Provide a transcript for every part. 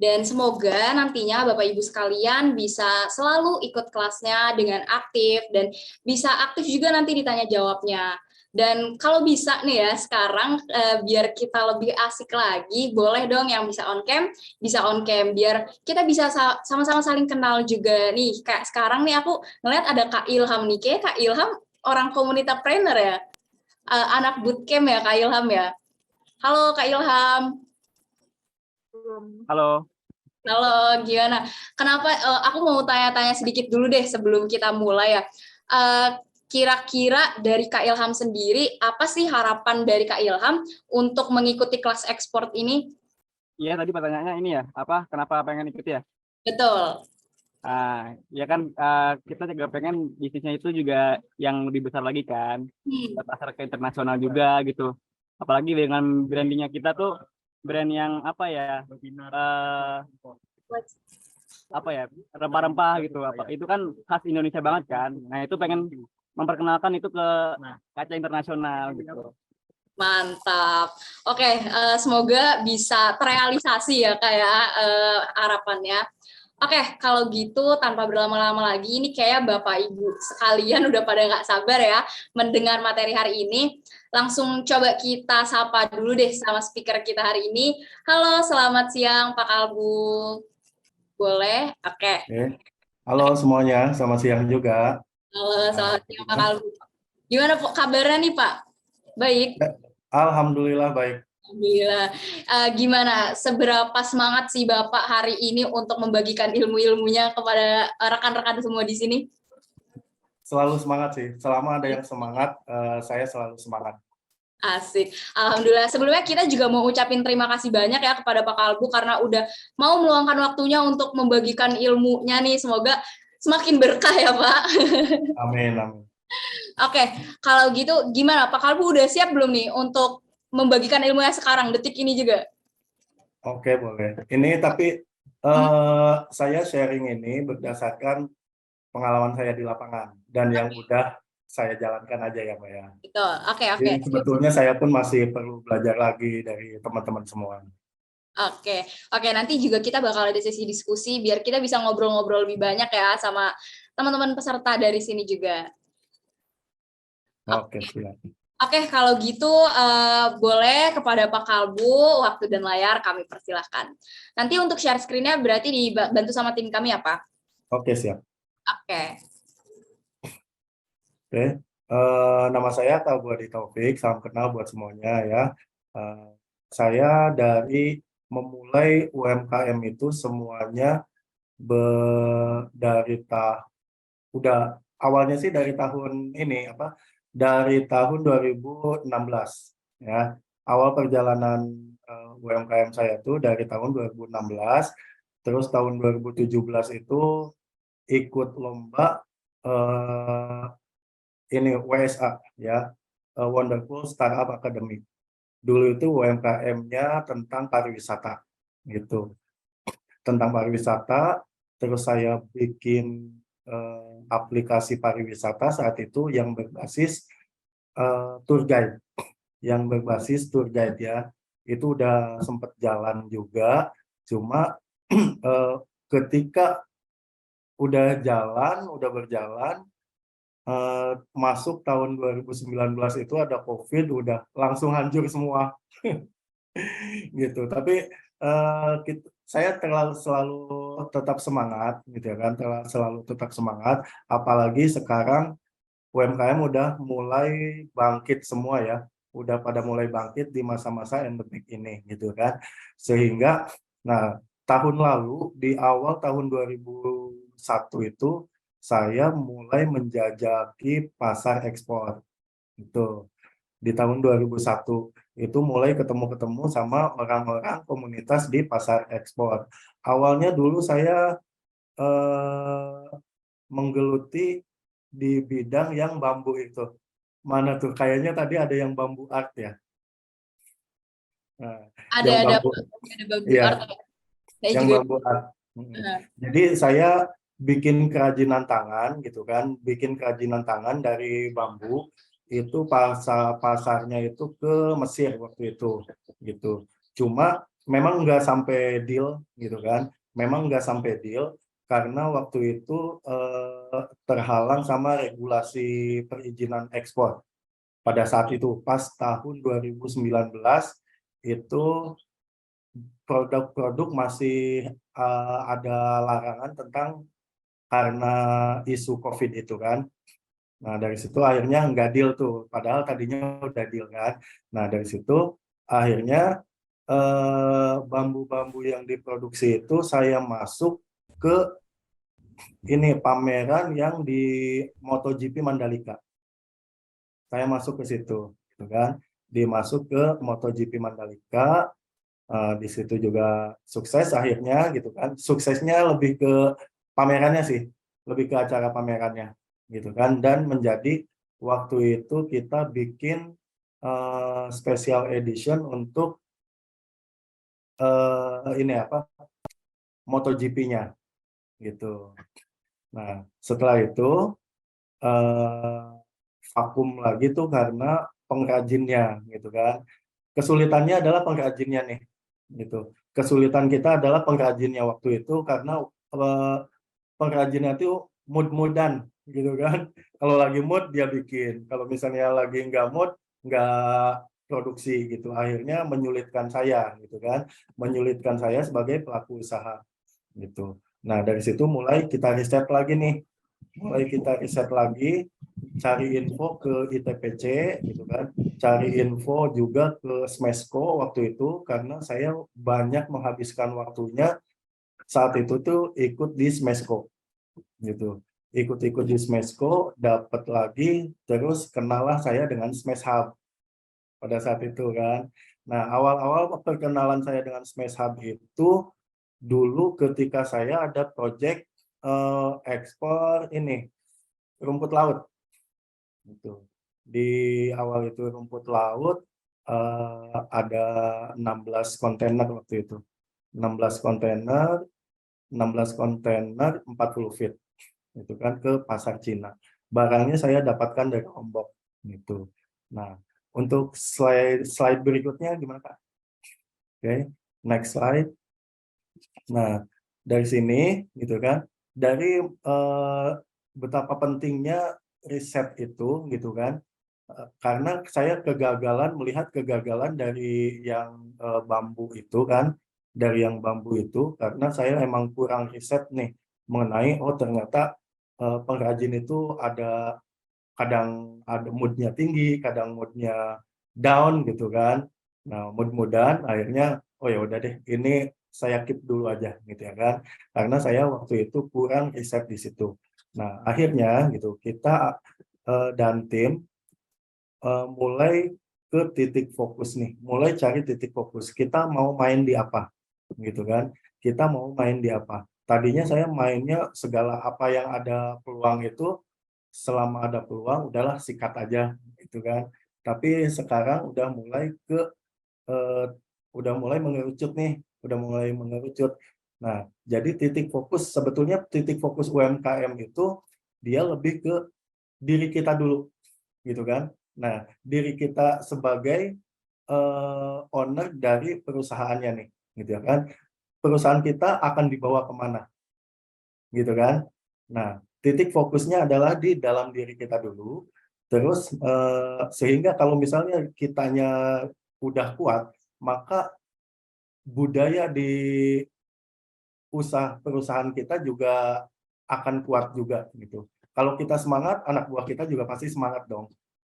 Dan semoga nantinya Bapak Ibu sekalian bisa selalu ikut kelasnya dengan aktif dan bisa aktif juga nanti ditanya jawabnya. Dan kalau bisa nih ya sekarang biar kita lebih asik lagi, boleh dong yang bisa on cam biar kita bisa sama-sama saling kenal juga nih. Kayak sekarang nih aku ngeliat ada Kak Ilham nih, kayak Kak Ilham orang komunitas trainer ya, anak bootcamp ya Kak Ilham ya. Halo Kak Ilham. Halo. Halo, gimana? Kenapa aku mau tanya-tanya sedikit dulu deh sebelum kita mulai ya. Kira-kira dari Kak Ilham sendiri, apa sih harapan dari Kak Ilham untuk mengikuti kelas ekspor ini? Iya, tadi pertanyaannya ini ya, kenapa pengen ikut ya? Betul. Ya kan kita juga pengen bisnisnya itu juga yang lebih besar lagi kan, pasar ke internasional juga gitu. Apalagi dengan brandingnya kita tuh brand yang rempah-rempah gitu. Itu kan khas Indonesia banget kan. Nah itu pengen memperkenalkan itu ke kaca internasional gitu. Mantap. Oke, semoga bisa terrealisasi ya kayak harapannya. Oke, kalau gitu tanpa berlama-lama lagi, ini kayak Bapak Ibu sekalian udah pada nggak sabar ya mendengar materi hari ini. Langsung coba kita sapa dulu deh sama speaker kita hari ini. Halo, selamat siang Pak Kalbu. Boleh? Oke. Halo semuanya, selamat siang juga. Halo, selamat siang Pak Kalbu. Gimana kabarnya nih Pak? Baik. Alhamdulillah baik. Alhamdulillah. Gimana? Seberapa semangat sih Bapak hari ini untuk membagikan ilmu-ilmunya kepada rekan-rekan semua di sini? Selalu semangat sih. Selama ada yang semangat, saya selalu semangat. Asik. Alhamdulillah. Sebelumnya kita juga mau ucapin terima kasih banyak ya kepada Pak Kalbu karena udah mau meluangkan waktunya untuk membagikan ilmunya nih. Semoga semakin berkah ya Pak. Amin, amin. Oke, kalau gitu gimana Pak Kalbu udah siap belum nih untuk membagikan ilmunya sekarang, detik ini juga? Oke, boleh. Ini tapi saya sharing ini berdasarkan pengalaman saya di lapangan dan yang udah saya jalankan aja ya Mbak ya. Betul, oke. Jadi sebetulnya saya pun masih perlu belajar lagi dari teman-teman semua. Oke, nanti juga kita bakal ada sesi diskusi biar kita bisa ngobrol-ngobrol lebih banyak ya sama teman-teman peserta dari sini juga. Oke, siap. Oke, kalau gitu boleh kepada Pak Kalbu, waktu dan layar kami persilahkan. Nanti untuk share screen-nya berarti dibantu sama tim kami ya, Pak? Oke, siap. Oke. Oke, nama saya Kalbu Adi Taufik, salam kenal buat semuanya ya. Saya dari memulai UMKM itu semuanya udah awalnya sih dari tahun ini dari tahun 2016 ya. Awal perjalanan UMKM saya itu dari tahun 2016, terus tahun 2017 itu ikut lomba ini WSA ya, Wonderful Startup Academy. Dulu itu UMKM-nya tentang pariwisata gitu. Tentang pariwisata, terus saya bikin aplikasi pariwisata saat itu yang berbasis tour guide. Yang berbasis tour guide ya. Itu udah sempat jalan juga, cuma ketika udah berjalan, masuk tahun 2019 itu ada COVID, udah langsung hancur semua. Gitu. Tapi saya selalu tetap semangat gitu ya kan, selalu tetap semangat, apalagi sekarang UMKM udah mulai bangkit semua ya, udah pada mulai bangkit di masa-masa endemik ini gitu kan. Sehingga tahun lalu di awal tahun 2001 itu saya mulai menjajaki pasar ekspor. Itu di tahun 2001 itu mulai ketemu sama orang-orang komunitas di pasar ekspor. Awalnya dulu saya menggeluti di bidang yang bambu itu. Mana tuh? Kayaknya tadi ada yang bambu art ya. Nah, Ada bambu iya, art. yang bambu art. Jadi saya bikin kerajinan tangan gitu kan, bikin kerajinan tangan dari bambu. Itu pasarnya itu ke Mesir waktu itu gitu. Cuma memang nggak sampai deal gitu kan, memang nggak sampai deal karena waktu itu terhalang sama regulasi perizinan ekspor pada saat itu. Pas tahun 2019 itu produk-produk masih ada larangan tentang karena isu COVID itu kan. Nah, dari situ akhirnya nggak deal tuh, padahal tadinya udah deal kan. Nah, dari situ akhirnya bambu-bambu yang diproduksi itu saya masuk ke ini pameran yang di MotoGP Mandalika. Saya masuk ke situ, gitu kan. Dimasuk ke MotoGP Mandalika, di situ juga sukses akhirnya, gitu kan. Suksesnya lebih ke pamerannya sih, lebih ke acara pamerannya, gitu kan. Dan menjadi waktu itu kita bikin special edition untuk ini apa MotoGP-nya, gitu. Nah, setelah itu vakum lagi tuh karena pengrajinnya, gitu kan. Kesulitannya adalah pengrajinnya nih, gitu. Kesulitan kita adalah pengrajinnya waktu itu karena pengrajinnya itu mood-moodan, gitu kan. Kalau lagi mood dia bikin, kalau misalnya lagi nggak mood nggak produksi gitu. Akhirnya menyulitkan saya, gitu kan. Menyulitkan saya sebagai pelaku usaha, gitu. Nah, dari situ mulai kita riset lagi nih. Mulai kita riset lagi, cari info ke ITPC, gitu kan. Cari info juga ke Smesco waktu itu, karena saya banyak menghabiskan waktunya saat itu tuh ikut di Smesco, gitu. Ikut-ikut di Smesco, dapat lagi, terus kenalah saya dengan Smash Hub pada saat itu kan. Nah, awal-awal perkenalan saya dengan Smash Hub itu dulu ketika saya ada project ekspor ini rumput laut, gitu. Di awal itu rumput laut ada 16 kontainer waktu itu. 16 kontainer, 16 kontainer 40 feet. Itu kan ke pasar Cina. Barangnya saya dapatkan dari Lombok, gitu. Nah, untuk slide berikutnya gimana, Kak? Oke, next slide. Nah, dari sini gitu kan, dari betapa pentingnya riset itu gitu kan, karena saya melihat kegagalan dari yang bambu itu kan, dari yang bambu itu karena saya emang kurang riset nih mengenai oh ternyata pengrajin itu kadang ada moodnya tinggi, kadang moodnya down gitu kan. Nah, mood-moodan akhirnya oh ya udah deh ini saya keep dulu aja gitu ya kan. Karena saya waktu itu kurang riset di situ. Nah, akhirnya gitu kita dan tim mulai ke titik fokus nih, mulai cari titik fokus. Kita mau main di apa gitu kan. Kita mau main di apa. Tadinya saya mainnya segala apa yang ada peluang itu selama ada peluang udahlah sikat aja gitu kan. Tapi sekarang eh, udah mulai mengerucut nih, udah mulai mengerucut. Nah, jadi sebetulnya titik fokus UMKM itu dia lebih ke diri kita dulu, gitu kan. Nah, diri kita sebagai owner dari perusahaannya nih, gitu ya kan. Perusahaan kita akan dibawa kemana, gitu kan. Nah, titik fokusnya adalah di dalam diri kita dulu, terus sehingga kalau misalnya kitanya udah kuat, maka budaya di perusahaan kita juga akan kuat juga gitu. Kalau kita semangat, anak buah kita juga pasti semangat dong.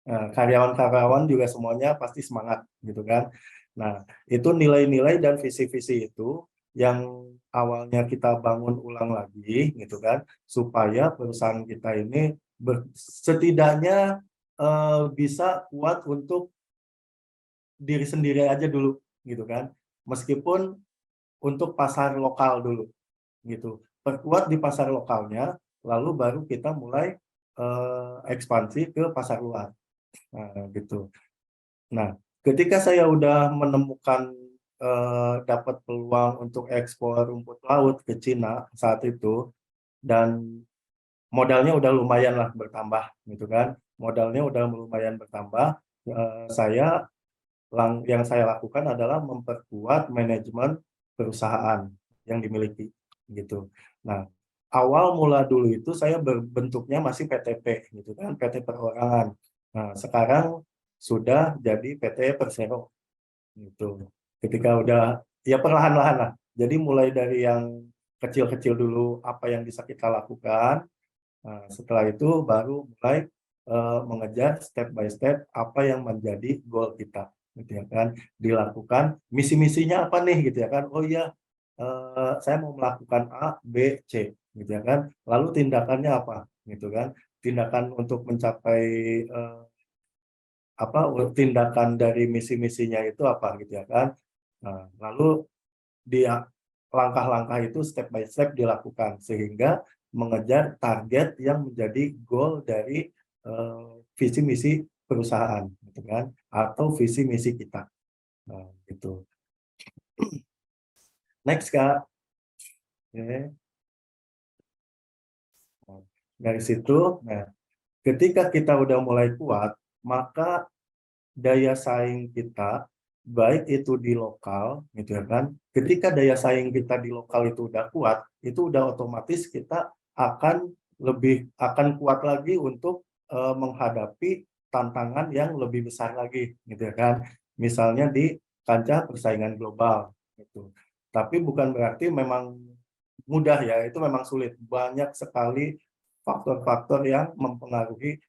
Karyawan-karyawan juga semuanya pasti semangat gitu kan. Nah, itu nilai-nilai dan visi-visi itu yang awalnya kita bangun ulang lagi gitu kan, supaya perusahaan kita ini setidaknya bisa kuat untuk diri sendiri aja dulu gitu kan. Meskipun untuk pasar lokal dulu gitu. Perkuat di pasar lokalnya, lalu baru kita mulai ekspansi ke pasar luar. Nah, gitu. Nah, ketika saya udah menemukan dapat peluang untuk ekspor rumput laut ke Cina saat itu dan modalnya udah lumayan lah bertambah gitu kan. Modalnya udah lumayan bertambah. Saya yang saya lakukan adalah memperkuat manajemen perusahaan yang dimiliki gitu. Nah, awal mula dulu itu saya berbentuknya masih PTP gitu kan, PT perorangan. Nah, sekarang sudah jadi PT Persero gitu. Ketika udah ya perlahan-lahan lah. Jadi mulai dari yang kecil-kecil dulu apa yang bisa kita lakukan. Nah, setelah itu baru mulai mengejar step by step apa yang menjadi goal kita gitu ya kan, dilakukan misi-misinya apa nih gitu ya kan, oh iya saya mau melakukan A B C gitu ya kan, lalu tindakannya apa gitu kan, tindakan untuk mencapai apa tindakan dari misi-misinya itu apa gitu ya kan. Nah, lalu dia langkah-langkah itu step by step dilakukan sehingga mengejar target yang menjadi goal dari visi misi perusahaan gitu kan, atau visi misi kita. Nah, gitu. Next Kak. Oke. Nah, dari situ, nah ketika kita udah mulai kuat, maka daya saing kita baik itu di lokal gitu ya kan, ketika daya saing kita di lokal itu udah kuat, itu udah otomatis kita akan kuat lagi untuk menghadapi tantangan yang lebih besar lagi gitu ya kan, misalnya di kancah persaingan global gitu. Tapi bukan berarti memang mudah ya, itu memang sulit, banyak sekali faktor-faktor yang mempengaruhi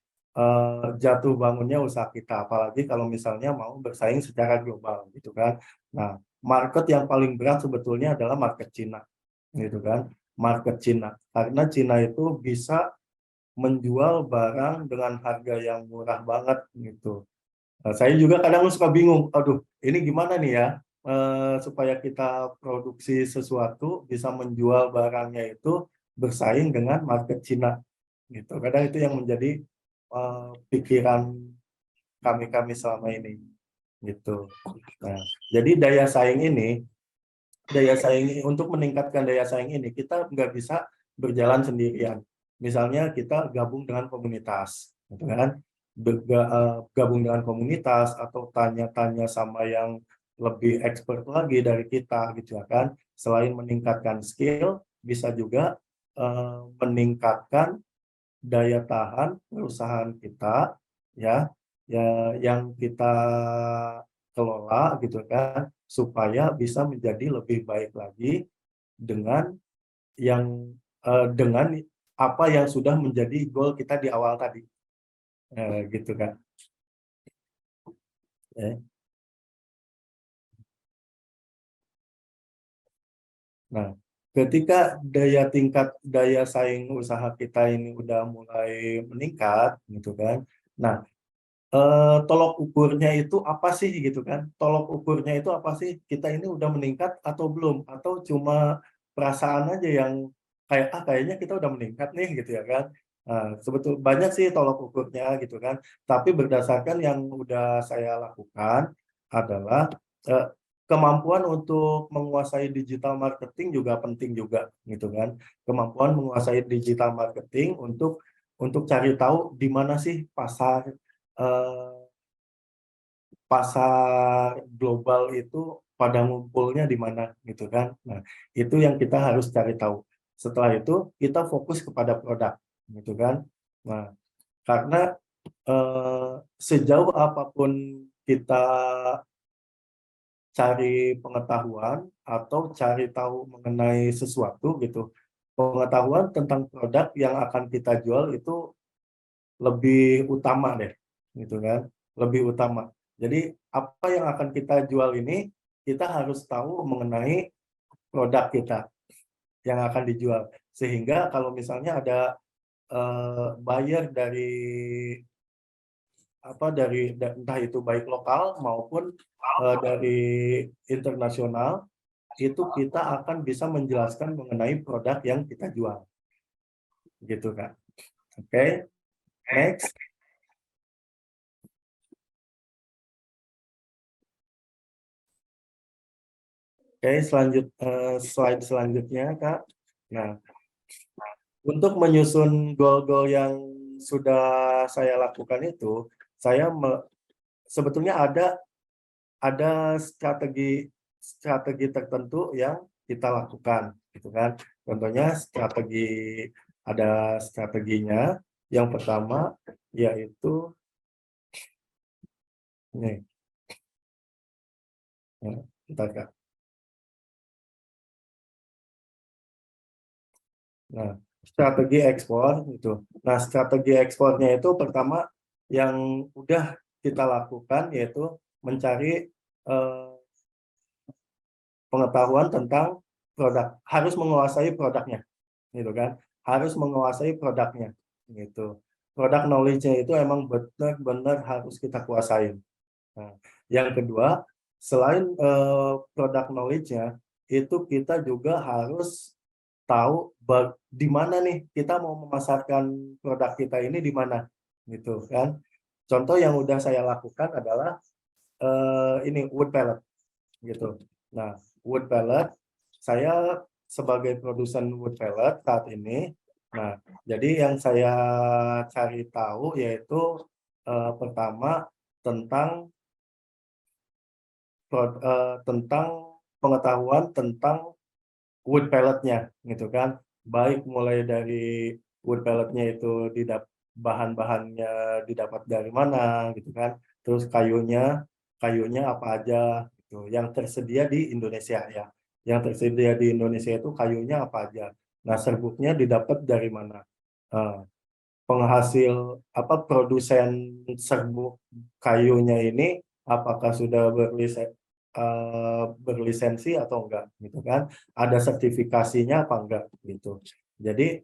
jatuh bangunnya usaha kita, apalagi kalau misalnya mau bersaing secara global gitu kan. Nah, market yang paling berat sebetulnya adalah market Cina gitu kan, market Cina. Karena Cina itu bisa menjual barang dengan harga yang murah banget gitu. Nah, saya juga kadang suka bingung, aduh ini gimana nih ya supaya kita produksi sesuatu bisa menjual barangnya itu bersaing dengan market Cina gitu. Kadang itu yang menjadi pikiran kami selama ini gitu. Nah, jadi daya saing untuk meningkatkan daya saing ini kita nggak bisa berjalan sendirian. Misalnya kita gabung dengan komunitas, gitu kan? Gabung dengan komunitas atau tanya-tanya sama yang lebih expert lagi dari kita, gitu ya kan? Selain meningkatkan skill, bisa juga meningkatkan daya tahan perusahaan kita ya, ya yang kita kelola gitu kan, supaya bisa menjadi lebih baik lagi dengan yang dengan apa yang sudah menjadi goal kita di awal tadi gitu kan ya. Nah, ketika daya saing usaha kita ini udah mulai meningkat gitu kan, nah tolok ukurnya itu apa sih gitu kan? Tolok ukurnya itu apa sih? Kita ini udah meningkat atau belum? Atau cuma perasaan aja yang kayak kayaknya kita udah meningkat nih gitu ya kan? Nah, banyak sih tolok ukurnya gitu kan. Tapi berdasarkan yang udah saya lakukan adalah eh, kemampuan untuk menguasai digital marketing juga penting juga gitu kan. Kemampuan menguasai digital marketing untuk cari tahu di mana sih eh, pasar global itu pada ngumpulnya di mana gitu kan. Nah, itu yang kita harus cari tahu. Setelah itu kita fokus kepada produk gitu kan. Nah, karena sejauh apapun kita cari pengetahuan atau cari tahu mengenai sesuatu gitu, pengetahuan tentang produk yang akan kita jual itu lebih utama deh, gitu kan, lebih utama. Jadi apa yang akan kita jual ini, kita harus tahu mengenai produk kita yang akan dijual. Sehingga kalau misalnya ada buyer dari entah itu baik lokal maupun dari internasional, itu kita akan bisa menjelaskan mengenai produk yang kita jual, gitu kan. Oke, next. Oke, slide selanjutnya, Kak. Nah, untuk menyusun goal-goal yang sudah saya lakukan itu, saya sebetulnya ada ada strategi tertentu yang kita lakukan, gitu kan. Contohnya ada strateginya. Yang pertama yaitu nih, bentar Kak. Nah, strategi ekspor itu. Nah, strategi ekspornya itu pertama yang udah kita lakukan yaitu mencari pengetahuan tentang produk, harus menguasai produknya, gitu kan? Harus menguasai produknya, gitu. Produk knowledge-nya itu emang benar-benar harus kita kuasain. Nah, yang kedua, selain produk knowledge-nya, itu kita juga harus tahu di mana nih kita mau memasarkan produk kita ini di mana, gitu kan. Contoh yang udah saya lakukan adalah ini wood pellet, gitu. Nah, wood pellet, saya sebagai produsen wood pellet saat ini, nah, jadi yang saya cari tahu yaitu pertama tentang tentang pengetahuan tentang wood pelletnya, gitu kan. Baik mulai dari wood pelletnya itu bahan-bahannya didapat dari mana, gitu kan. Terus kayunya apa aja, gitu. Yang tersedia di Indonesia ya. Yang tersedia di Indonesia itu kayunya apa aja. Nah, serbuknya didapat dari mana. Penghasil produsen serbuk kayunya ini apakah sudah berlisensi atau enggak, gitu kan. Ada sertifikasinya apa enggak, gitu. Jadi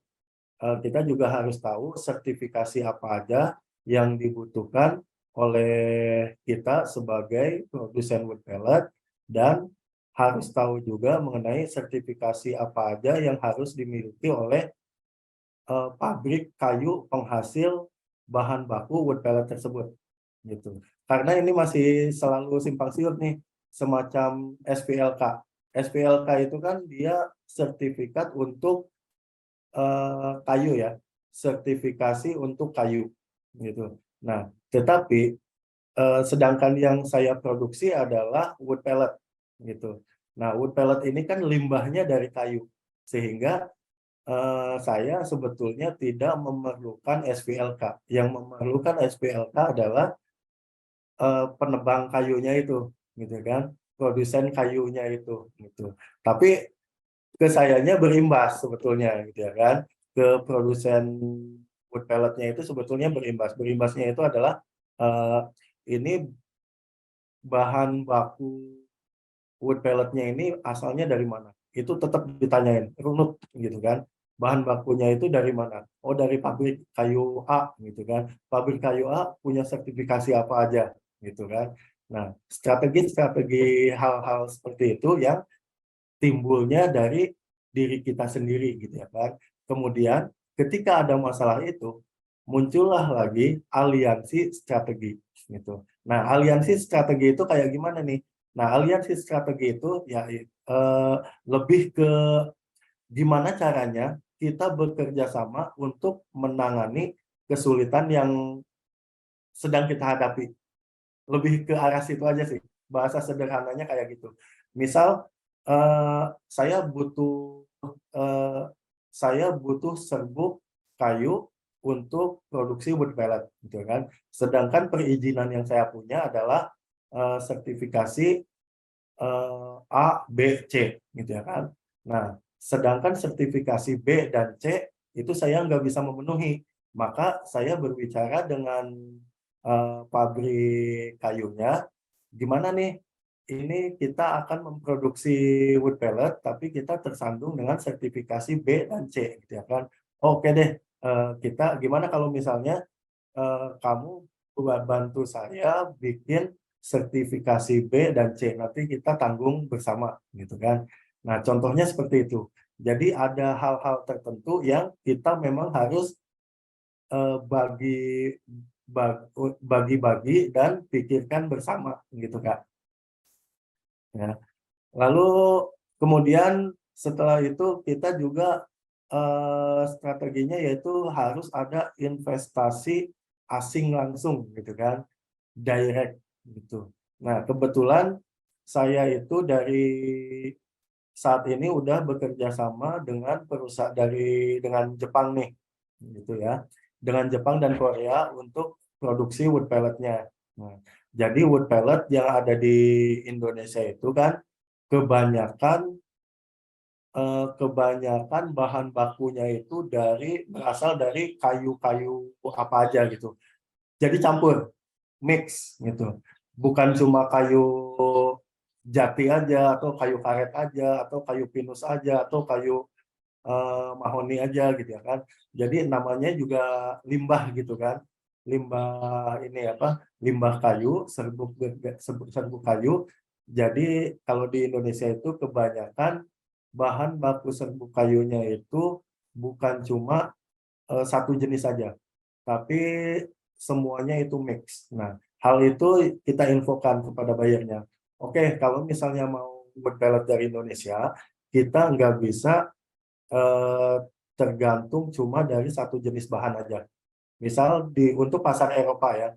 kita juga harus tahu sertifikasi apa aja yang dibutuhkan oleh kita sebagai produsen wood pellet, dan harus tahu juga mengenai sertifikasi apa aja yang harus dimiliki oleh pabrik kayu penghasil bahan baku wood pellet tersebut, gitu. Karena ini masih selalu simpang siur nih, semacam SPLK. SPLK itu kan dia sertifikat untuk kayu ya, sertifikasi untuk kayu, gitu. Nah, tetapi sedangkan yang saya produksi adalah wood pellet, gitu. Nah, wood pellet ini kan limbahnya dari kayu, sehingga saya sebetulnya tidak memerlukan SPLK. Yang memerlukan SPLK adalah penebang kayunya itu, gitu kan, produsen kayunya itu, gitu. Tapi ke sayanya berimbas sebetulnya, gitu ya kan, ke produsen wood pelletnya itu sebetulnya berimbas. Berimbasnya itu adalah ini bahan baku wood pelletnya ini asalnya dari mana? Itu tetap ditanyain, runut, gitu kan. Bahan bakunya itu dari mana? Oh, dari pabrik kayu A, gitu kan. Pabrik kayu A punya sertifikasi apa aja, gitu kan. Nah, strategi hal-hal seperti itu yang timbulnya dari diri kita sendiri, gitu ya kan. Kemudian ketika ada masalah itu, muncullah lagi aliansi strategi, gitu. Nah, aliansi strategi itu kayak gimana nih? Nah, aliansi strategi itu ya lebih ke gimana caranya kita bekerja sama untuk menangani kesulitan yang sedang kita hadapi. Lebih ke arah situ aja sih. Bahasa sederhananya kayak gitu. Misal saya butuh serbuk kayu untuk produksi wood pellet, gitu kan. Sedangkan perizinan yang saya punya adalah sertifikasi A, B, C, gitu ya kan. Nah, sedangkan sertifikasi B dan C itu saya nggak bisa memenuhi, maka saya berbicara dengan pabrik kayunya, gimana nih, ini kita akan memproduksi wood pellet, tapi kita tersandung dengan sertifikasi B dan C, gitu ya kan. Oke deh, kita gimana kalau misalnya kamu bantu saya bikin sertifikasi B dan C, nanti kita tanggung bersama, gitu kan. Nah, contohnya seperti itu. Jadi ada hal-hal tertentu yang kita memang harus bagi-bagi dan pikirkan bersama, gitu Kak. Ya. Lalu kemudian setelah itu kita juga strateginya yaitu harus ada investasi asing langsung, gitu kan, direct, gitu. Nah, kebetulan saya itu dari saat ini udah bekerja sama dengan perusahaan dengan Jepang nih, gitu ya, dengan Jepang dan Korea untuk produksi wood pelletnya. Nah, jadi wood pellet yang ada di Indonesia itu kan kebanyakan kebanyakan bahan bakunya itu berasal dari kayu-kayu apa aja gitu. Jadi campur, mix gitu. Bukan cuma kayu jati aja, atau kayu karet aja, atau kayu pinus aja, atau kayu mahoni aja gitu ya kan. Jadi namanya juga limbah gitu kan. Limbah ini apa? Limbah kayu, serbuk kayu. Jadi kalau di Indonesia itu kebanyakan bahan baku serbuk kayunya itu bukan cuma satu jenis saja, tapi semuanya itu mix. Nah, hal itu kita infokan kepada buyernya. Oke, kalau misalnya mau berpellet dari Indonesia, kita nggak bisa eh, tergantung cuma dari satu jenis bahan aja. Misal untuk pasar Eropa ya,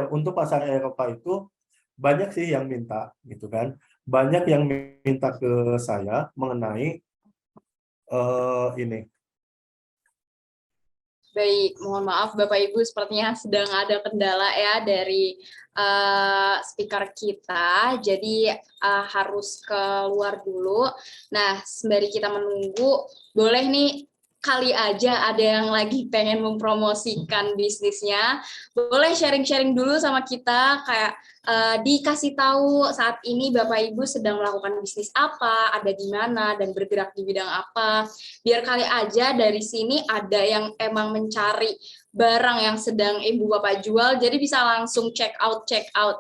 untuk pasar Eropa itu banyak sih yang minta gitu kan, banyak yang minta ke saya mengenai ini. Baik, mohon maaf Bapak Ibu, sepertinya sedang ada kendala ya dari speaker kita, jadi harus keluar dulu. Nah, sembari kita menunggu, boleh nih kali aja ada yang lagi pengen mempromosikan bisnisnya, boleh sharing-sharing dulu sama kita, kayak dikasih tahu saat ini Bapak Ibu sedang melakukan bisnis apa, ada di mana, dan bergerak di bidang apa. Biar kali aja dari sini ada yang emang mencari barang yang sedang Ibu Bapak jual, jadi bisa langsung check out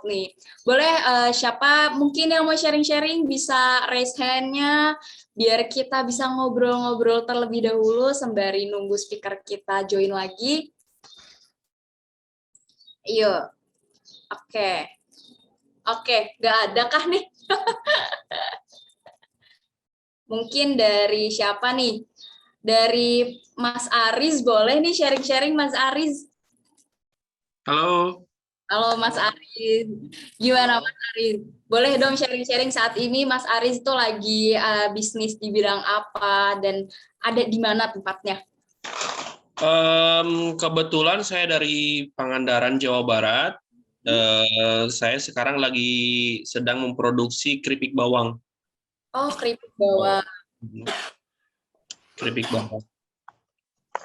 nih. Boleh siapa mungkin yang mau sharing-sharing bisa raise hand-nya, biar kita bisa ngobrol-ngobrol terlebih dahulu sembari nunggu speaker kita join lagi. Iya, oke. Oke, nggak ada kah nih? Mungkin dari siapa nih? Dari Mas Aris, boleh nih sharing-sharing Mas Aris. Halo, Halo Mas Aris, gimana Mas Aris? Boleh dong sharing-sharing saat ini Mas Aris itu lagi bisnis di bidang apa dan ada di mana tempatnya? kebetulan saya dari Pangandaran, Jawa Barat. Saya sekarang lagi sedang memproduksi keripik bawang. Oh, keripik bawang. Keripik bawang.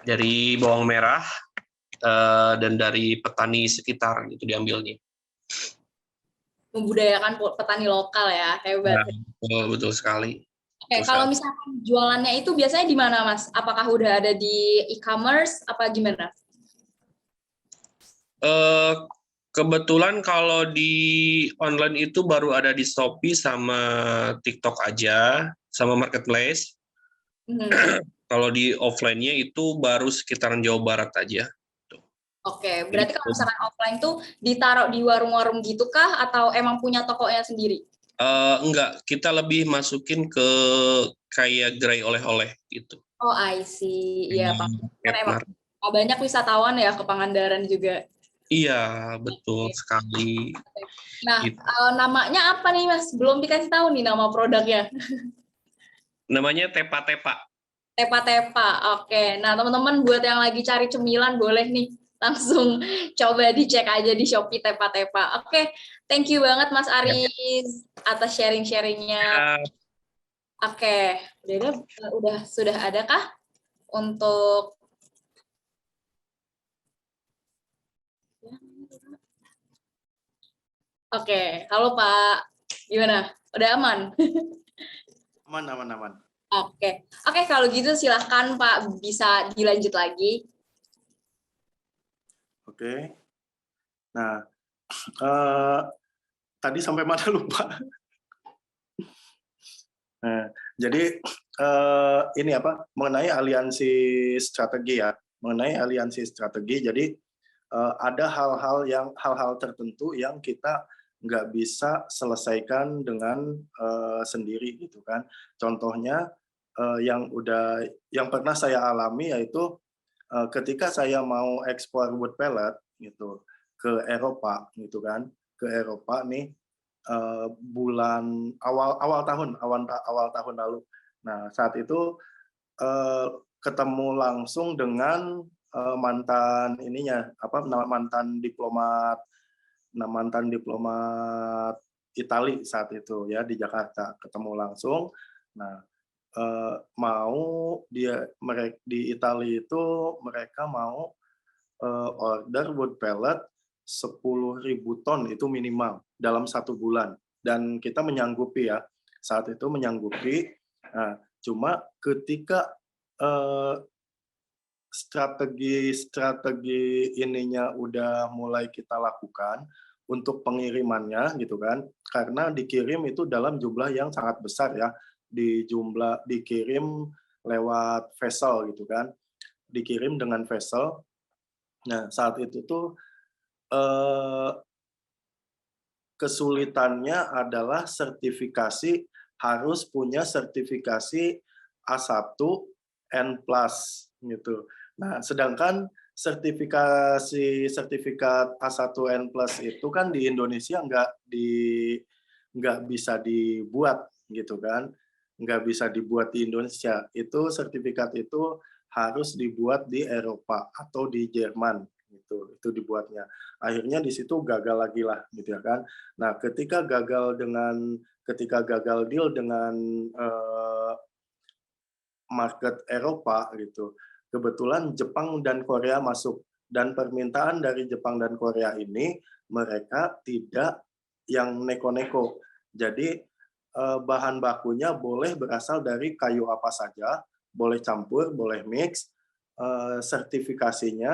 Dari bawang merah dan dari petani sekitar itu diambilnya. Membudayakan petani lokal ya, hebat. Nah, betul sekali. Oke, kalau misalkan jualannya itu biasanya di mana Mas? Apakah udah ada di e-commerce apa gimana? Kebetulan kalau di online itu baru ada di Shopee sama TikTok aja, sama Marketplace. Kalau di offline-nya itu baru sekitaran Jawa Barat aja. Oke, berarti kalau misalkan offline tuh ditaruh di warung-warung gitu kah atau emang punya tokonya sendiri? Enggak, kita lebih masukin ke kayak gerai oleh-oleh gitu. Oh, I see. Iya, Pak. Kan emang Market. banyak wisatawan ya ke Pangandaran juga. Iya, betul sekali. Nah, Gitu. namanya apa nih Mas? Belum dikasih tahu nih nama produknya. Namanya Tepa-Tepa. Tepa-tepa. Oke. Nah, teman-teman buat yang lagi cari cemilan boleh nih langsung coba dicek aja di Shopee Tepa-tepa. Oke, thank you banget Mas Aris atas sharing-sharingnya. Ya. Oke, sudah adakah untuk Oke, halo Pak. Gimana? Udah aman? Aman. Oke, kalau gitu silahkan Pak bisa dilanjut lagi. Oke. Nah, tadi sampai mana lupa. Nah, jadi ini apa mengenai aliansi strategi ya, Jadi ada hal-hal tertentu yang kita nggak bisa selesaikan dengan sendiri gitu kan. Contohnya yang pernah saya alami yaitu ketika saya mau ekspor wood pellet gitu ke Eropa gitu kan, ke Eropa nih bulan awal tahun lalu. Nah, saat itu ketemu langsung dengan mantan diplomat Itali saat itu ya di Jakarta, ketemu langsung. Nah, di Itali itu mereka mau order wood pellet 10.000 ton itu minimal dalam 1 bulan, dan kita menyanggupi ya, saat itu menyanggupi. Nah, cuma ketika strategi ininya udah mulai kita lakukan untuk pengirimannya gitu kan, karena dikirim itu dalam jumlah yang sangat besar ya, dikirim lewat vessel gitu kan, dikirim dengan vessel. Nah, saat itu tuh kesulitannya adalah sertifikasi, harus punya sertifikasi A1 N+ gitu. Nah, sedangkan sertifikat A1 N+ itu kan di Indonesia nggak bisa dibuat gitu kan, nggak bisa dibuat di Indonesia. Itu sertifikat itu harus dibuat di Eropa atau di Jerman gitu. Itu dibuatnya. Akhirnya di situ gagal lagi lah gitu ya kan. Nah, ketika gagal deal dengan market Eropa gitu, kebetulan Jepang dan Korea masuk, dan permintaan dari Jepang dan Korea ini mereka tidak yang neko-neko. Jadi bahan bakunya boleh berasal dari kayu apa saja, boleh campur, boleh mix. Sertifikasinya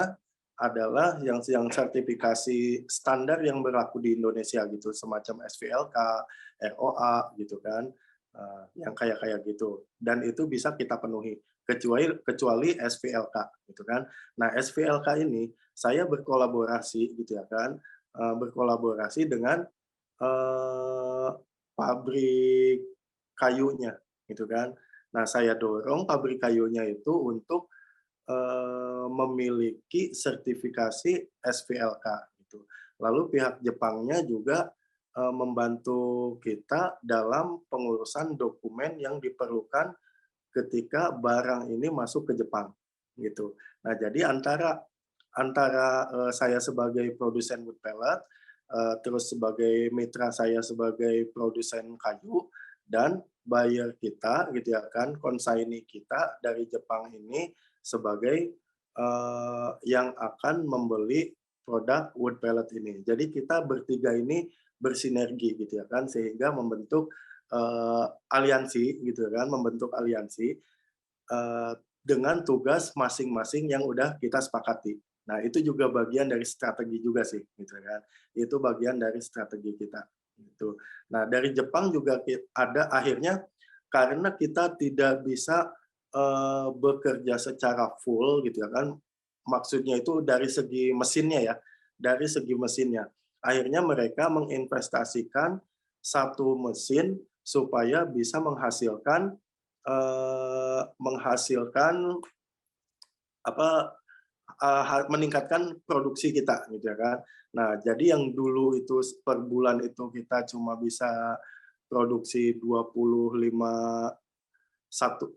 adalah yang sertifikasi standar yang berlaku di Indonesia gitu, semacam SVLK, ROA gitu kan, yang kayak gitu, dan itu bisa kita penuhi kecuali SVLK gitu kan. Nah, SVLK ini saya berkolaborasi gitu ya kan, berkolaborasi dengan pabrik kayunya gitu kan. Nah, saya dorong pabrik kayunya itu untuk memiliki sertifikasi SVLK gitu. Lalu pihak Jepangnya juga membantu kita dalam pengurusan dokumen yang diperlukan ketika barang ini masuk ke Jepang gitu. Nah, jadi antara saya sebagai produsen wood pellet, terus sebagai mitra saya sebagai produsen kayu, dan buyer kita gitu ya kan, consignee kita dari Jepang ini sebagai yang akan membeli produk wood pellet ini. Jadi kita bertiga ini bersinergi gitu ya kan, sehingga membentuk aliansi gitu kan, dengan tugas masing-masing yang udah kita sepakati. Nah, itu juga bagian dari strategi juga sih gitu kan. Itu bagian dari strategi kita gitu. Nah, dari Jepang juga ada akhirnya, karena kita tidak bisa bekerja secara full gitu ya kan. Maksudnya itu dari segi mesinnya ya, dari segi mesinnya. Akhirnya mereka menginvestasikan 1 mesin supaya bisa menghasilkan meningkatkan produksi kita gitu ya kan. Nah, jadi yang dulu itu per bulan itu kita cuma bisa produksi 25,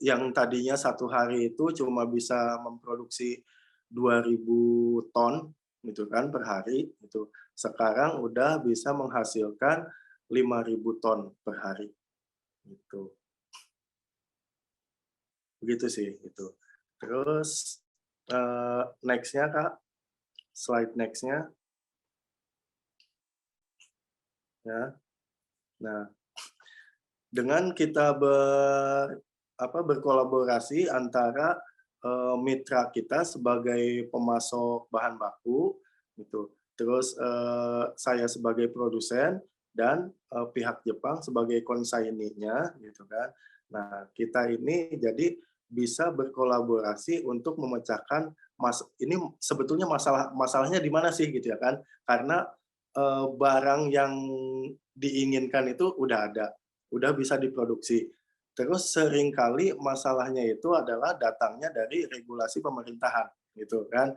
yang tadinya 1 hari itu cuma bisa memproduksi 2.000 ton gitu kan per hari itu. Sekarang udah bisa menghasilkan 5.000 ton per hari gitu. Begitu sih itu. Terus next-nya Kak, slide next-nya. Ya. Nah, dengan kita berkolaborasi antara mitra kita sebagai pemasok bahan baku gitu, terus saya sebagai produsen, dan pihak Jepang sebagai konsinyenya gitu kan. Nah, kita ini jadi bisa berkolaborasi untuk memecahkan ini sebetulnya masalahnya di mana sih gitu ya kan, karena barang yang diinginkan itu udah ada, udah bisa diproduksi. Terus seringkali masalahnya itu adalah datangnya dari regulasi pemerintahan gitu kan.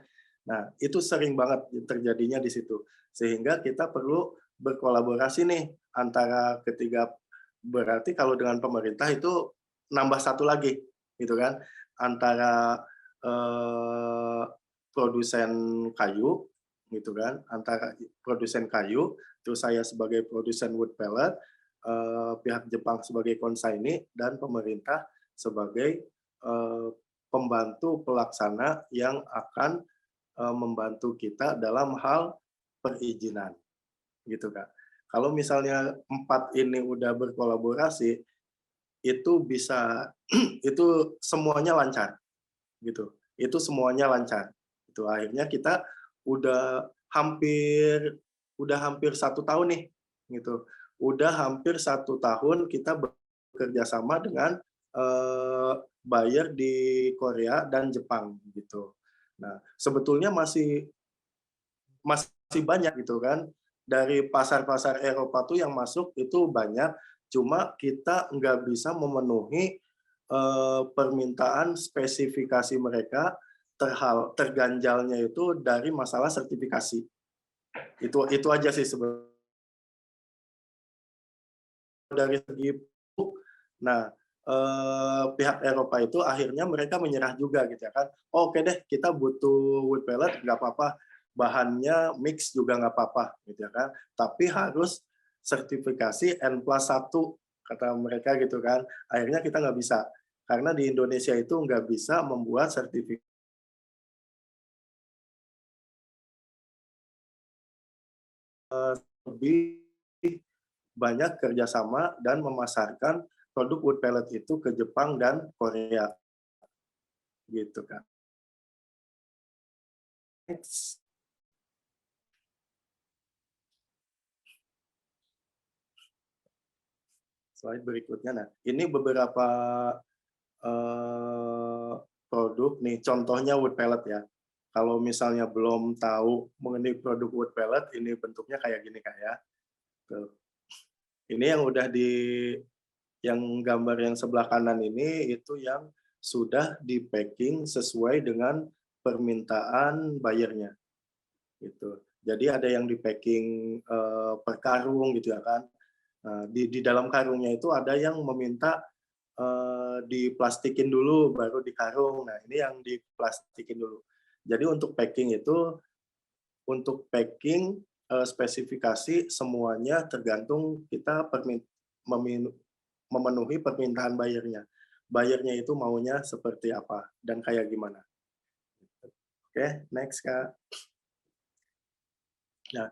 Nah, itu sering banget terjadinya di situ. Sehingga kita perlu berkolaborasi nih antara ketiga, berarti kalau dengan pemerintah itu nambah satu lagi gitu kan, antara produsen kayu gitu kan, antara produsen kayu, terus saya sebagai produsen wood pellet, pihak Jepang sebagai consignee, dan pemerintah sebagai pembantu pelaksana yang akan membantu kita dalam hal perizinan, gitu Kak. Kalau misalnya 4 ini udah berkolaborasi, itu bisa itu semuanya lancar, gitu. Itu semuanya lancar. Itu akhirnya kita udah hampir 1 tahun nih, gitu. Udah hampir 1 tahun kita bekerja sama dengan buyer di Korea dan Jepang, gitu. Nah, sebetulnya masih banyak gitu kan, dari pasar-pasar Eropa tuh yang masuk itu banyak, cuma kita nggak bisa memenuhi permintaan spesifikasi mereka, terganjalnya itu dari masalah sertifikasi. Itu aja sih sebenarnya. Dari segi nah, pihak Eropa itu akhirnya mereka menyerah juga gitu ya kan. Oh, oke deh, kita butuh wood pellet, nggak apa-apa, bahannya mix juga nggak apa-apa gitu ya kan. Tapi harus sertifikasi N+1 kata mereka gitu kan. Akhirnya kita nggak bisa, karena di Indonesia itu nggak bisa membuat sertifikasi. Lebih banyak kerjasama dan memasarkan produk wood pellet itu ke Jepang dan Korea, gitu kan. Next. Slide berikutnya. Nah, ini beberapa produk nih, contohnya wood pellet ya. Kalau misalnya belum tahu mengenai produk wood pellet, ini bentuknya kayak gini Kak ya. Tuh. Ini yang udah yang gambar yang sebelah kanan ini itu yang sudah di packing sesuai dengan permintaan buyernya. Gitu. Jadi ada yang di packing per karung gitu ya kan. Nah, di dalam karungnya itu ada yang meminta diplastikin dulu baru di karung. Nah, ini yang diplastikin dulu. Jadi untuk packing itu, spesifikasi semuanya tergantung kita memenuhi permintaan buyernya. Buyernya itu maunya seperti apa dan kayak gimana. Oke, next Kak. Nah,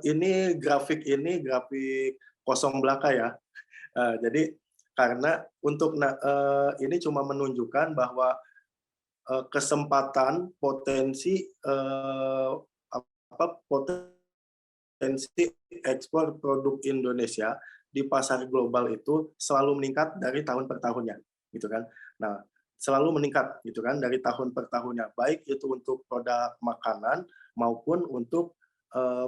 ini grafik kosong belaka ya. Jadi karena ini cuma menunjukkan bahwa kesempatan potensi ekspor produk Indonesia di pasar global itu selalu meningkat dari tahun per tahunnya, gitu kan. Nah, selalu meningkat gitu kan dari tahun per tahunnya, baik itu untuk produk makanan maupun untuk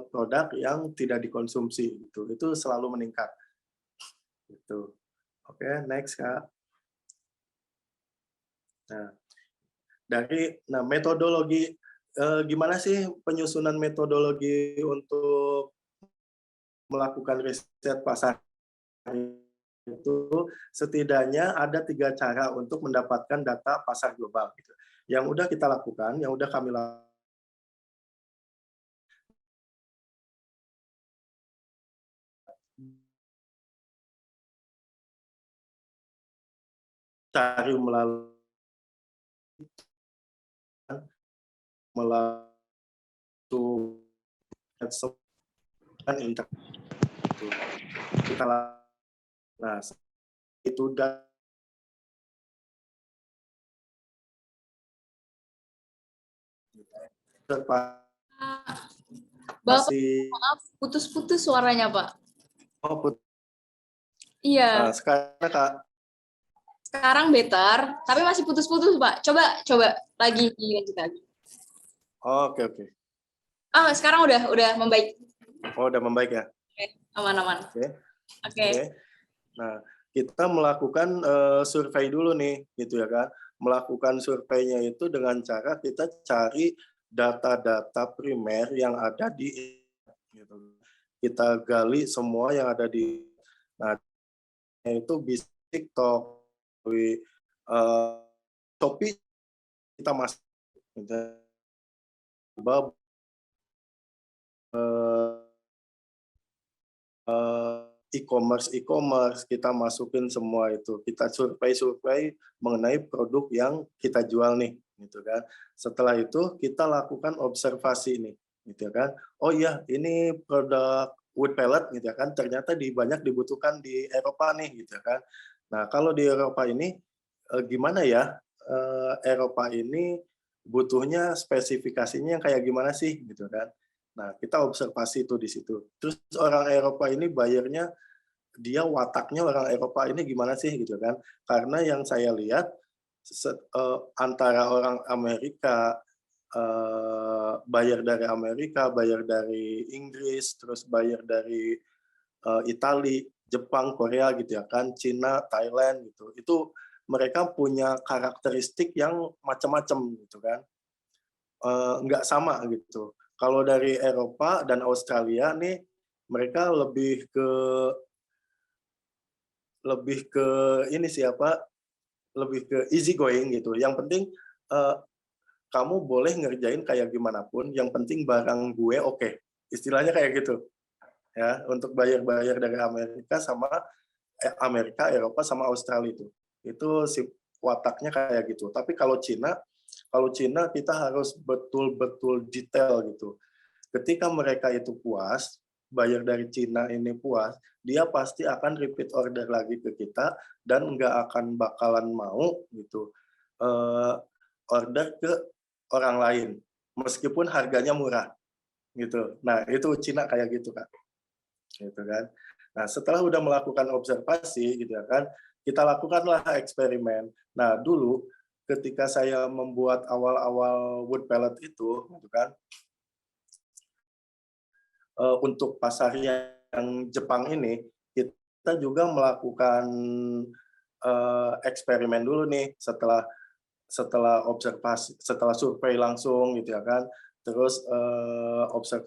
produk yang tidak dikonsumsi, gitu. Itu selalu meningkat. Gitu. Oke, next Kak. Nah, metodologi, gimana sih penyusunan metodologi untuk melakukan riset pasar itu? Setidaknya ada 3 cara untuk mendapatkan data pasar global gitu. Yang udah kita lakukan, yang udah kami lakukan, cari melalui internet. Kita nah itu udah Bapak, maaf, putus-putus suaranya, Pak. Oh, Iya. Sekarang Kak. Sekarang better, tapi masih putus-putus, Pak. Coba lagi lanjut lagi. Oke. Sekarang udah membaik. Oh, udah membaik ya? Oke, aman-aman. Oke. Nah, kita melakukan survei dulu nih, gitu ya kan. Melakukan surveinya itu dengan cara kita cari data-data primer yang ada di gitu. kita gali semua yang ada di, nah itu bisa TikTok, Shopee kita masuk, gitu. E-commerce kita masukin semua itu, kita survei mengenai produk yang kita jual nih, gitu kan. Setelah itu kita lakukan observasi nih, gitu kan. Oh iya, ini produk wood pellet, gitu kan, ternyata banyak dibutuhkan di Eropa nih, gitu kan. Nah, kalau di Eropa ini gimana ya, Eropa ini butuhnya spesifikasinya yang kayak gimana sih, gitu kan. Nah, kita observasi itu di situ. Terus orang Eropa ini bayarnya, dia wataknya orang Eropa ini gimana sih, gitu kan. Karena yang saya lihat, antara orang Amerika, bayar dari Amerika, bayar dari Inggris, terus bayar dari Itali, Jepang, Korea gitu ya kan, Cina, Thailand gitu. Itu mereka punya karakteristik yang macam-macam gitu kan. Nggak sama gitu. Kalau dari Eropa dan Australia nih, mereka lebih ke ini siapa, lebih ke easy going gitu. Yang penting kamu boleh ngerjain kayak gimana pun, yang penting barang gue oke. Istilahnya kayak gitu. Ya, untuk bayar-bayar dari Amerika, Eropa sama Australia itu. Itu si wataknya kayak gitu. Tapi kalau Cina kita harus betul-betul detail gitu. Ketika mereka itu puas, bayar dari Cina ini puas, dia pasti akan repeat order lagi ke kita dan nggak akan bakalan mau gitu order ke orang lain meskipun harganya murah gitu. Nah, itu Cina kayak gitu, Kak. Gitu kan. Nah, setelah udah melakukan observasi gitu ya kan, kita lakukanlah eksperimen. Nah, dulu ketika saya membuat awal-awal wood pellet itu gitu kan, untuk pasar yang Jepang ini, kita juga melakukan eksperimen dulu nih setelah observasi, setelah survei langsung gitu ya kan. Terus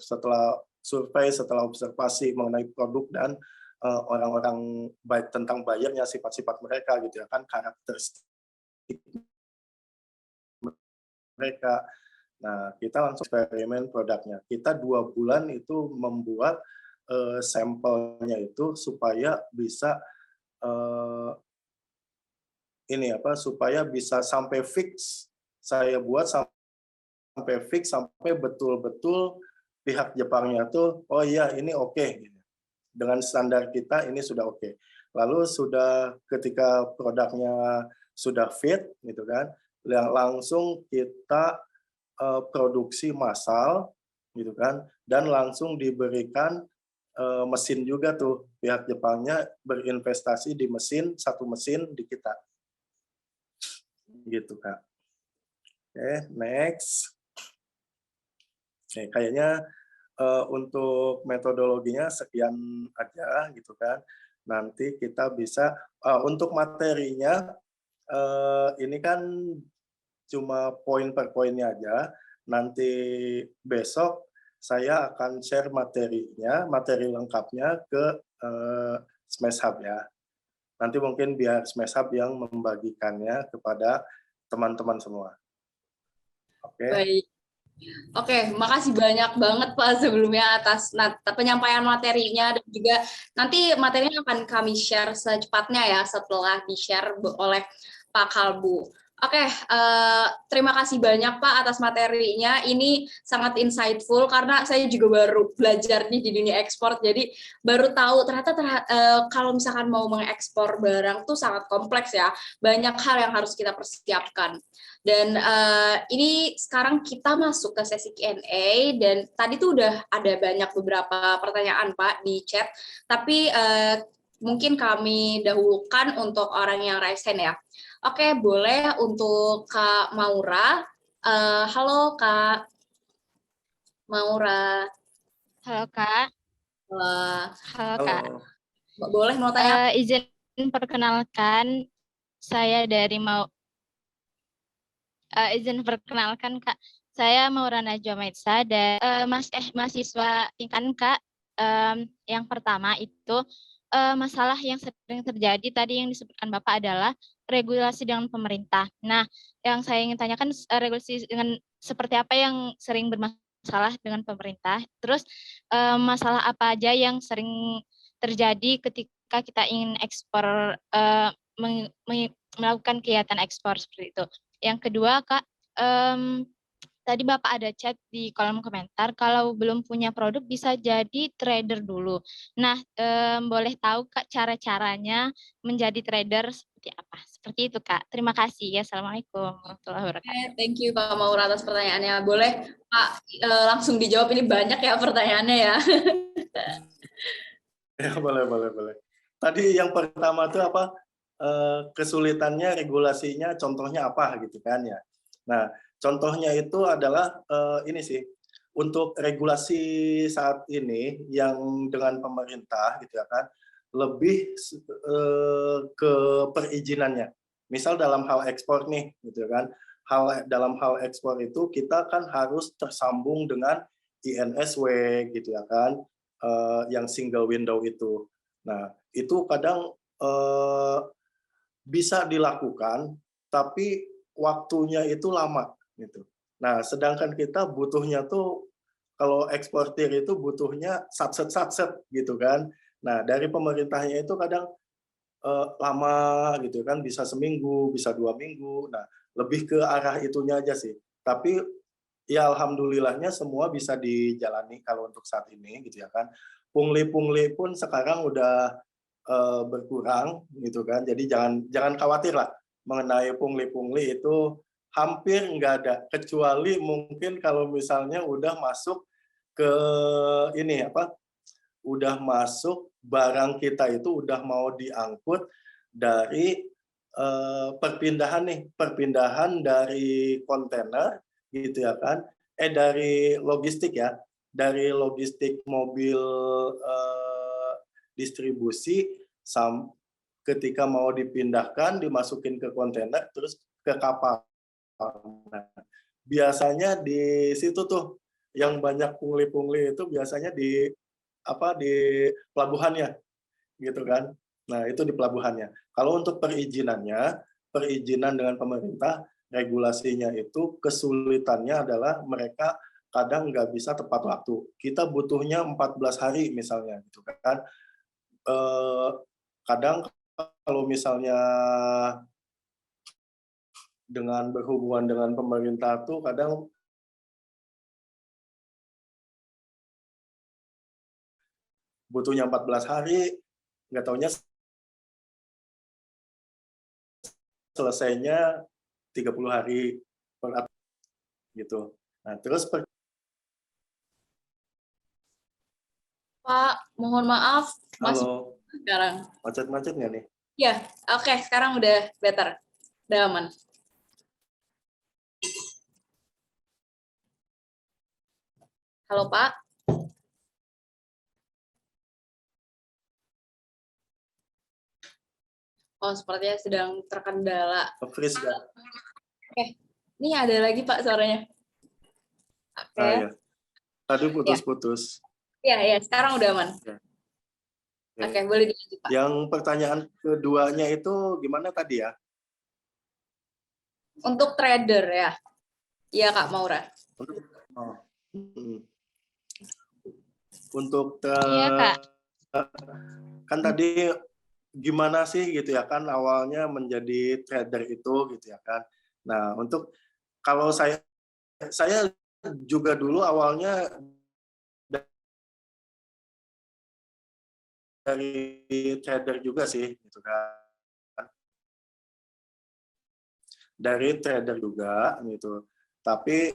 setelah observasi mengenai produk dan orang-orang baik tentang bayarnya, sifat-sifat mereka gitu ya kan, karakteristik mereka. Nah, kita langsung eksperimen produknya. Kita 2 bulan itu membuat sampelnya itu supaya bisa supaya bisa sampai fix. Saya buat sampai fix, sampai betul-betul pihak Jepangnya tuh, oh iya ini oke. Dengan standar kita ini sudah oke. Lalu ketika produknya sudah fit, gitu kan, langsung kita produksi massal gitu kan, dan langsung diberikan mesin juga tuh, pihak Jepangnya berinvestasi di satu mesin di kita gitu, Kak. Oke, next. Oke, kayaknya untuk metodologinya sekian aja gitu kan. Nanti kita bisa untuk materinya ini kan cuma poin per poinnya aja. Nanti besok saya akan share materinya, materi lengkapnya ke Smash Hub ya. Nanti mungkin biar Smash Hub yang membagikannya kepada teman-teman semua. Oke. Baik. Oke, makasih banyak banget Pak sebelumnya atas penyampaian materinya, dan juga nanti materinya akan kami share secepatnya ya setelah di-share oleh Pak Kalbu. Oke, terima kasih banyak Pak atas materinya. Ini sangat insightful karena saya juga baru belajar nih di dunia ekspor, jadi baru tahu ternyata kalau misalkan mau mengekspor barang tuh sangat kompleks ya. Banyak hal yang harus kita persiapkan. Dan ini sekarang kita masuk ke sesi Q&A, dan tadi tuh udah ada beberapa pertanyaan Pak di chat, tapi mungkin kami dahulukan untuk orang yang raise hand ya. Oke, boleh untuk Kak Maura. Halo Kak Maura. Halo Kak. Halo Kak. Boleh mau tanya? Izin perkenalkan, saya dari izin perkenalkan Kak. Saya Maura Najwa Maitsa dan mahasiswa tingkat Kak Yang pertama itu masalah yang sering terjadi tadi yang disebutkan Bapak adalah regulasi dengan pemerintah. Nah, yang saya ingin tanyakan regulasi dengan seperti apa yang sering bermasalah dengan pemerintah. Terus masalah apa aja yang sering terjadi ketika kita ingin ekspor melakukan kegiatan ekspor seperti itu. Yang kedua, Kak, tadi Bapak ada chat di kolom komentar, kalau belum punya produk bisa jadi trader dulu. Nah, boleh tahu Kak cara-caranya menjadi trader seperti apa? Seperti itu Kak. Terima kasih. Assalamualaikum warahmatullahi wabarakatuh. Thank you Pak Maur atas pertanyaannya. Boleh Pak langsung dijawab, ini banyak ya pertanyaannya ya. Ya, boleh. Tadi yang pertama itu apa? Kesulitannya, regulasinya, contohnya apa gitu kan ya. Nah, contohnya itu adalah ini sih, untuk regulasi saat ini yang dengan pemerintah gitu ya kan, lebih ke perizinannya. Misal dalam hal ekspor nih gitu kan, dalam hal ekspor itu kita kan harus tersambung dengan INSW gitu ya kan, yang single window itu. Nah, itu kadang bisa dilakukan, tapi waktunya itu lama gitu. Nah, sedangkan kita butuhnya tuh kalau eksportir itu butuhnya satset gitu kan. Nah, dari pemerintahnya itu kadang lama gitu kan, bisa seminggu, bisa 2 minggu. Nah, lebih ke arah itunya aja sih. Tapi ya alhamdulillahnya semua bisa dijalani kalau untuk saat ini gitu ya kan. Pungli pun sekarang udah berkurang gitu kan. Jadi jangan khawatir lah mengenai pungli itu hampir nggak ada, kecuali mungkin kalau misalnya udah masuk ke ini apa, udah masuk barang kita itu udah mau diangkut dari perpindahan dari kontainer gitu ya kan, dari logistik ya, dari logistik mobil distribusi ketika mau dipindahkan, dimasukin ke kontainer, terus ke kapal. Nah, biasanya di situ tuh yang banyak pungli itu biasanya di pelabuhannya gitu kan. Nah, itu di pelabuhannya. Kalau untuk perizinan dengan pemerintah, regulasinya itu kesulitannya adalah mereka kadang nggak bisa tepat waktu. Kita butuhnya 14 hari misalnya gitu kan. Kadang kalau misalnya dengan berhubungan dengan pemerintah tuh kadang butuhnya 14 hari, nggak taunya selesainya 30 hari gitu. Nah, terus Pak, mohon maaf, masih halo, sekarang. macet-macet nggak nih? Ya, oke, sekarang udah better, udah aman. Halo Pak. Oh, sepertinya sedang terkendala. Freeze nggak? Oke, ini ada lagi Pak suaranya. Oke. Ya. Tadi putus-putus. Ya, sekarang udah aman. Ya. Oke, boleh dilanjut Pak. Yang pertanyaan keduanya itu gimana tadi ya? Untuk trader ya. Iya Kak Maura. Untuk Iya Kak. kan tadi gimana sih gitu ya kan awalnya menjadi trader itu gitu ya kan. Nah, untuk kalau saya juga dulu awalnya dari trader juga sih gitu kan. Dari trader juga gitu. Tapi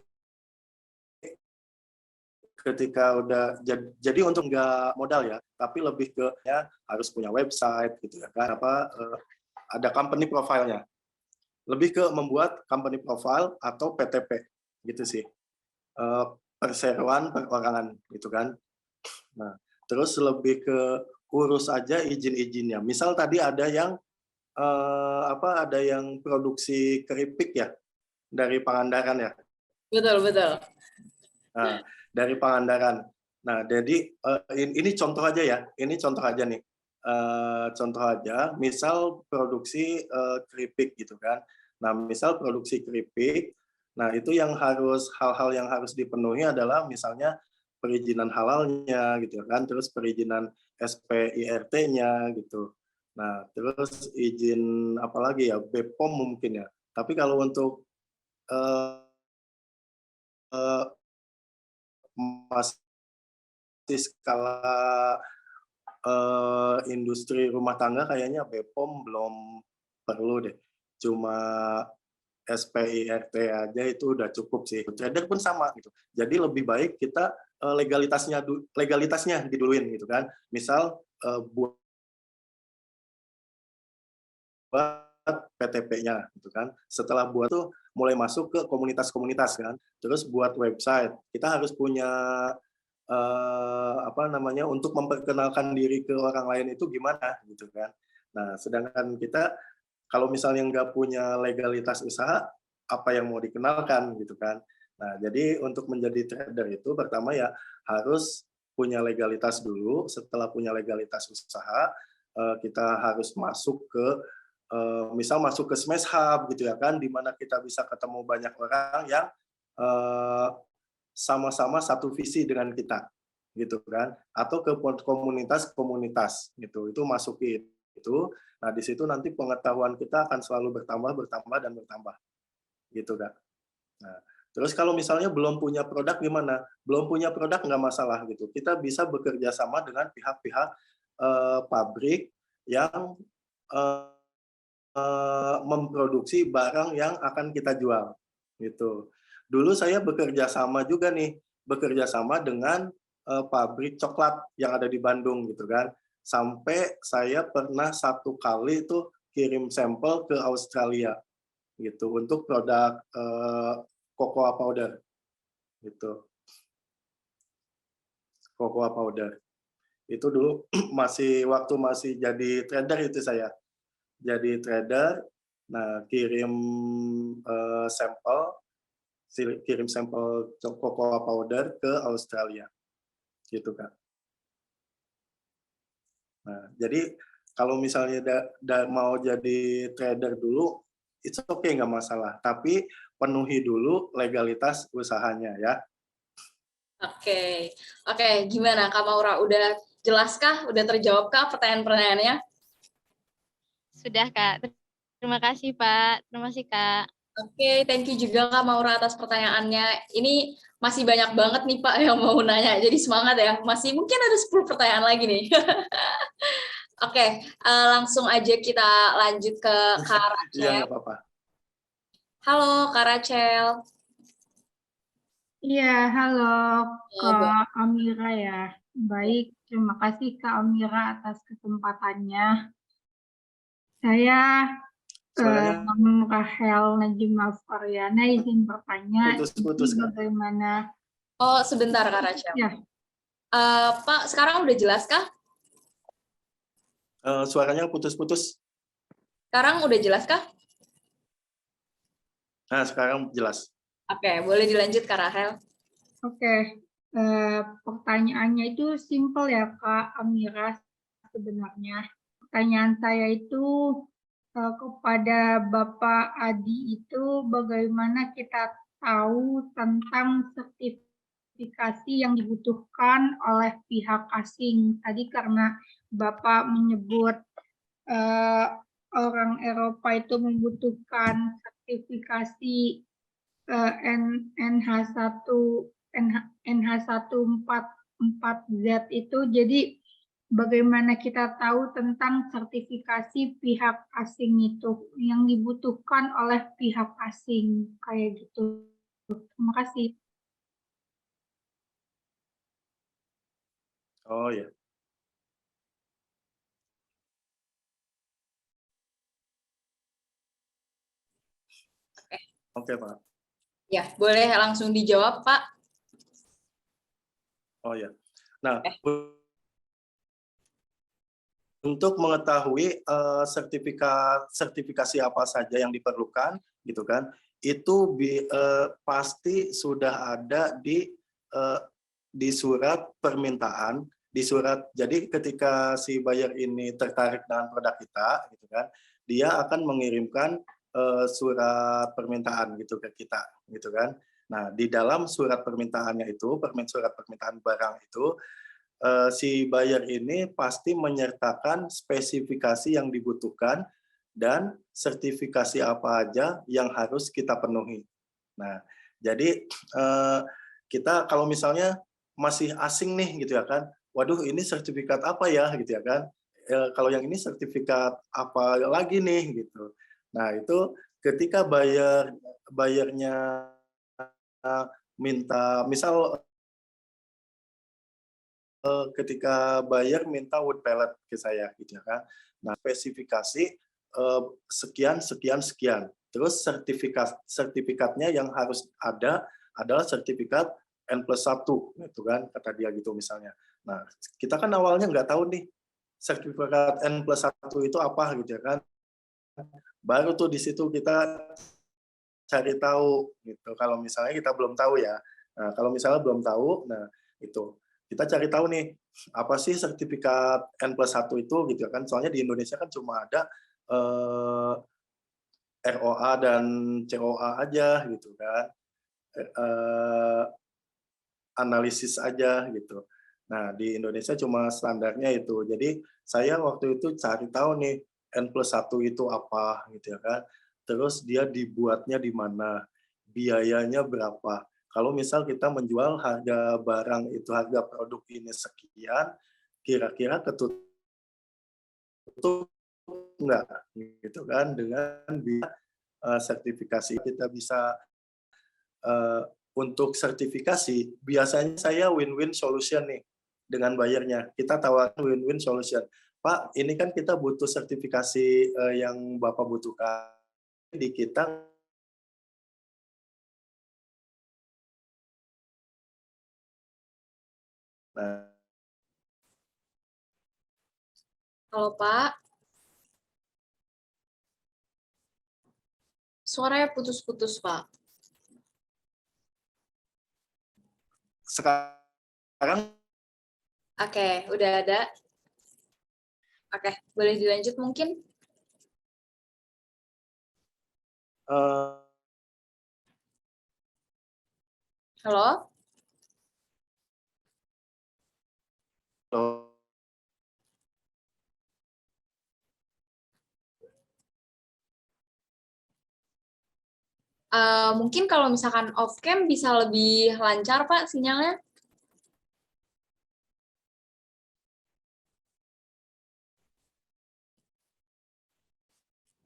ketika udah jadi untuk nggak modal ya, tapi lebih ke ya harus punya website gitu ya kan, ada company profile-nya, lebih ke membuat company profile atau PTP gitu sih, perseroan perorangan gitu kan. Nah, terus lebih ke urus aja izin-izinnya. Misal tadi ada yang ada yang produksi keripik ya dari Pangandaran ya. Betul. Nah, dari Pangandaran. Nah, jadi ini contoh aja ya, ini contoh aja nih. Contoh aja, misal produksi keripik gitu kan. Nah, misal produksi keripik, nah itu yang hal-hal yang harus dipenuhi adalah misalnya perizinan halalnya gitu kan, terus perizinan SPIRT-nya gitu. Nah, terus izin apalagi ya, BPOM mungkin ya. Tapi kalau untuk eh, masih skala industri rumah tangga kayaknya BPOM belum perlu deh. Cuma SPIRT aja itu udah cukup sih. Trader pun sama gitu. Jadi lebih baik kita legalitasnya diduluin gitu kan. Misal buat PTP-nya gitu kan. Setelah buat tuh mulai masuk ke komunitas-komunitas kan. Terus buat website. Kita harus punya apa namanya, untuk memperkenalkan diri ke orang lain itu gimana gitu kan. Nah, sedangkan kita kalau misalnya nggak punya legalitas usaha, apa yang mau dikenalkan gitu kan. Nah, jadi untuk menjadi trader itu pertama ya harus punya legalitas dulu. Setelah punya legalitas usaha, kita harus masuk ke misal masuk ke Smash Hub gitu ya kan, di mana kita bisa ketemu banyak orang yang sama-sama satu visi dengan kita gitu kan, atau ke komunitas-komunitas gitu, itu masukin itu. Nah, di situ nanti pengetahuan kita akan selalu bertambah gitu kan. Nah, terus kalau misalnya belum punya produk gimana? Belum punya produk nggak masalah gitu, kita bisa bekerja sama dengan pihak-pihak pabrik yang memproduksi barang yang akan kita jual gitu. Dulu saya bekerja sama juga nih, bekerja sama dengan pabrik coklat yang ada di Bandung gitu kan. Sampai saya pernah satu kali itu kirim sampel ke Australia gitu untuk produk cocoa powder gitu. Cocoa powder. Itu dulu waktu masih jadi trader itu saya. Jadi trader, nah kirim sampel cocoa powder ke Australia gitu kan. Nah, jadi kalau misalnya mau jadi trader dulu, it's okay, nggak masalah. Tapi penuhi dulu legalitas usahanya ya. Oke, gimana Kak Maura? Udah jelaskah? Udah terjawabkah pertanyaan-pertanyaannya? Sudah, Kak. Terima kasih, Pak. Terima kasih, Kak. Oke, thank you juga Kak Maura atas pertanyaannya. Ini masih banyak banget nih Pak yang mau nanya, jadi semangat ya. Masih mungkin ada 10 pertanyaan lagi nih. Oke, langsung aja kita lanjut ke Kak Rachel. Iya, nggak apa-apa. Halo Kak Rachel. Iya, halo Kak Amira ya. Baik, terima kasih Kak Amira atas kesempatannya. Saya Rahel Najimah Faryana izin bertanya, putus-putus kan? Bagaimana? Oh, sebentar Kak Rachel. Ya. Pak, sekarang udah jelas kah? Suaranya putus-putus. Sekarang udah jelas kah? Nah, sekarang jelas. Oke, boleh dilanjut Kak Rahel. Oke, pertanyaannya itu simpel ya Kak Amira sebenarnya. Pertanyaan saya itu kepada Bapak Adi itu bagaimana kita tahu tentang sertifikasi yang dibutuhkan oleh pihak asing. Tadi karena Bapak menyebut orang Eropa itu membutuhkan sertifikasi NH144Z itu, jadi bagaimana kita tahu tentang sertifikasi pihak asing itu yang dibutuhkan oleh pihak asing kayak gitu. Terima kasih. Oh ya. Oke, Pak. Ya, boleh langsung dijawab, Pak. Oh ya. Nah, untuk mengetahui sertifikasi apa saja yang diperlukan, gitu kan? Itu pasti sudah ada di di surat permintaan, di surat, jadi ketika si buyer ini tertarik dengan produk kita, gitu kan, dia akan mengirimkan surat permintaan gitu ke kita, gitu kan. Nah, di dalam surat permintaannya itu, surat permintaan barang itu, si buyer ini pasti menyertakan spesifikasi yang dibutuhkan dan sertifikasi apa aja yang harus kita penuhi. Nah, jadi kita kalau misalnya masih asing nih gitu ya kan, waduh ini sertifikat apa ya gitu ya kan, kalau yang ini sertifikat apa lagi nih gitu. Nah itu ketika bayarnya minta, misal ketika buyer minta wood pellet ke saya gitu ya kan. Nah, spesifikasi sekian sekian sekian. Terus sertifikatnya yang harus ada adalah sertifikat N+1 gitu kan, kata dia gitu misalnya. Nah, kita kan awalnya nggak tahu nih sertifikat N+1 itu apa gitu ya kan. Baru tuh di situ kita cari tahu gitu. Kalau misalnya kita belum tahu ya. Nah, kalau misalnya belum tahu, nah itu kita cari tahu nih apa sih sertifikat N+1 itu gitu kan. Soalnya di Indonesia kan cuma ada ROA dan COA aja gitu kan. Analisis aja gitu. Nah, di Indonesia cuma standarnya itu. Jadi saya waktu itu cari tahu nih N+1 itu apa gitu ya kan. Terus dia dibuatnya di mana, biayanya berapa. Kalau misal kita menjual harga barang itu, harga produk ini sekian, kira-kira ketutup enggak gitu kan, dengan sertifikasi kita bisa untuk sertifikasi. Biasanya saya win-win solution nih dengan bayarnya. Kita tawarkan win-win solution. Pak, ini kan kita butuh sertifikasi yang Bapak butuhkan di kita. Nah, Halo Pak, suaranya putus-putus Pak. sekarang Oke, udah ada. Oke, boleh dilanjut mungkin? Halo? Mungkin kalau misalkan off-cam bisa lebih lancar Pak sinyalnya?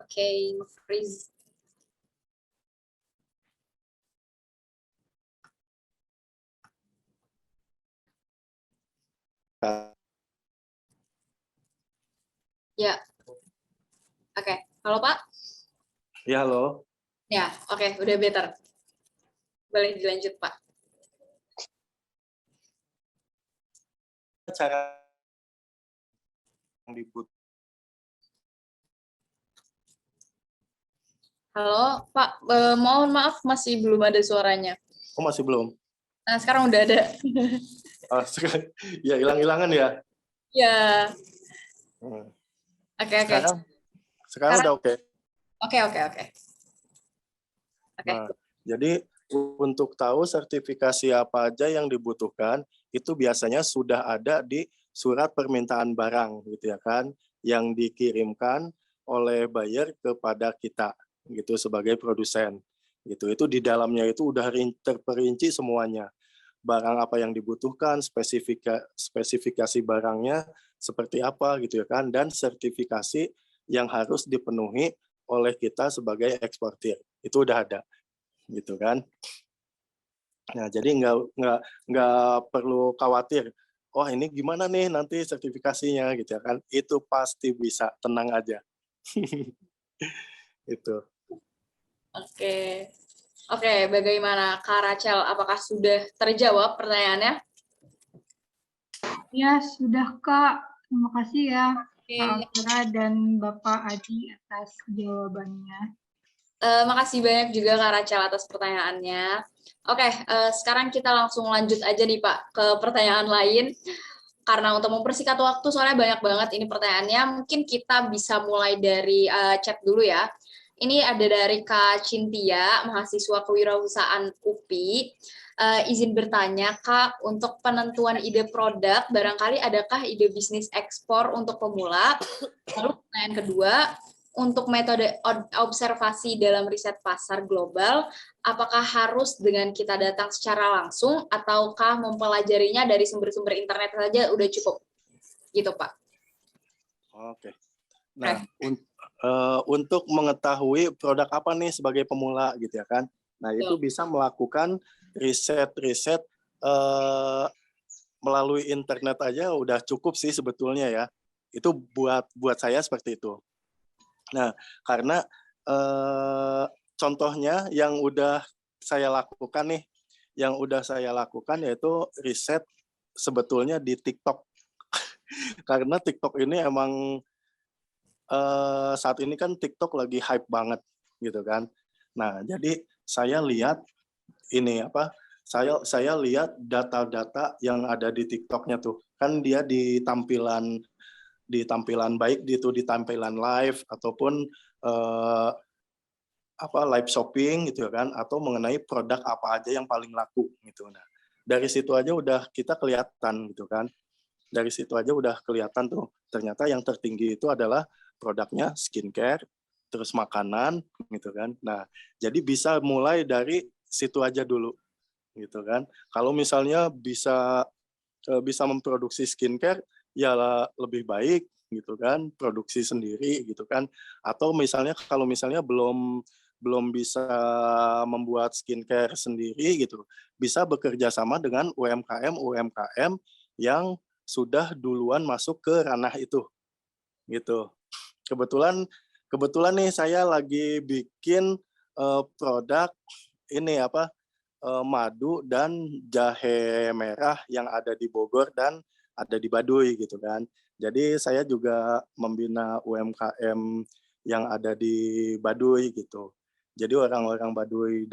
Oke, freeze. Ya, oke. Halo Pak? Ya, halo. Ya, oke, udah better. Boleh dilanjut Pak. Cara yang dibutuhkan. Halo Pak, mohon maaf masih belum ada suaranya. Oh, masih belum? Nah, sekarang udah ada. Ya, hilang-hilangan ya. Ya. Oke. Sekarang udah oke. Oke. Nah, jadi untuk tahu sertifikasi apa aja yang dibutuhkan, itu biasanya sudah ada di surat permintaan barang, gitu ya kan, yang dikirimkan oleh buyer kepada kita, gitu sebagai produsen. Gitu. Itu di dalamnya itu udah terperinci semuanya. Barang apa yang dibutuhkan, spesifikasi barangnya seperti apa, gitu ya kan, dan sertifikasi yang harus dipenuhi oleh kita sebagai eksportir. Itu udah ada, gitu kan. Nah, jadi nggak perlu khawatir, oh ini gimana nih nanti sertifikasinya gitu ya kan. Itu pasti bisa, tenang aja. Itu. Oke, bagaimana Kak Rachel? Apakah sudah terjawab pertanyaannya? Ya, sudah Kak. Terima kasih ya Oke. Kak Alfira dan Bapak Adi atas jawabannya. Makasih banyak juga Kak Rachel atas pertanyaannya. Oke, sekarang kita langsung lanjut aja nih Pak ke pertanyaan lain. Karena untuk mempersingkat waktu, soalnya banyak banget ini pertanyaannya, mungkin kita bisa mulai dari chat dulu ya. Ini ada dari Kak Cintia, mahasiswa kewirausahaan UPI. Izin bertanya, Kak, untuk penentuan ide produk, barangkali adakah ide bisnis ekspor untuk pemula? Lalu pertanyaan kedua, untuk metode observasi dalam riset pasar global, apakah harus dengan kita datang secara langsung ataukah mempelajarinya dari sumber-sumber internet saja udah cukup? Gitu, Pak. Oke. Nah, untuk mengetahui produk apa nih sebagai pemula gitu ya kan. Nah, itu bisa melakukan riset-riset melalui internet aja udah cukup sih sebetulnya ya. Itu buat saya seperti itu. Nah, karena contohnya yang udah saya lakukan nih, yaitu riset sebetulnya di TikTok. Karena TikTok ini emang saat ini kan TikTok lagi hype banget gitu kan. Nah, jadi saya lihat saya lihat data-data yang ada di TikToknya tuh. Kan dia di tampilan baik di tampilan live ataupun live shopping gitu kan, atau mengenai produk apa aja yang paling laku gitu. Nah, dari situ aja udah kita kelihatan gitu kan. Dari situ aja udah kelihatan tuh. Ternyata yang tertinggi itu adalah produknya skincare, terus makanan gitu kan. Nah, jadi bisa mulai dari situ aja dulu gitu kan. Kalau misalnya bisa memproduksi skincare, ya lebih baik gitu kan, produksi sendiri gitu kan. Atau misalnya kalau misalnya belum bisa membuat skincare sendiri gitu, bisa bekerja sama dengan UMKM yang sudah duluan masuk ke ranah itu gitu. Kebetulan nih saya lagi bikin produk ini madu dan jahe merah yang ada di Bogor dan ada di Baduy gitu kan. Jadi saya juga membina UMKM yang ada di Baduy gitu. Jadi orang-orang Baduy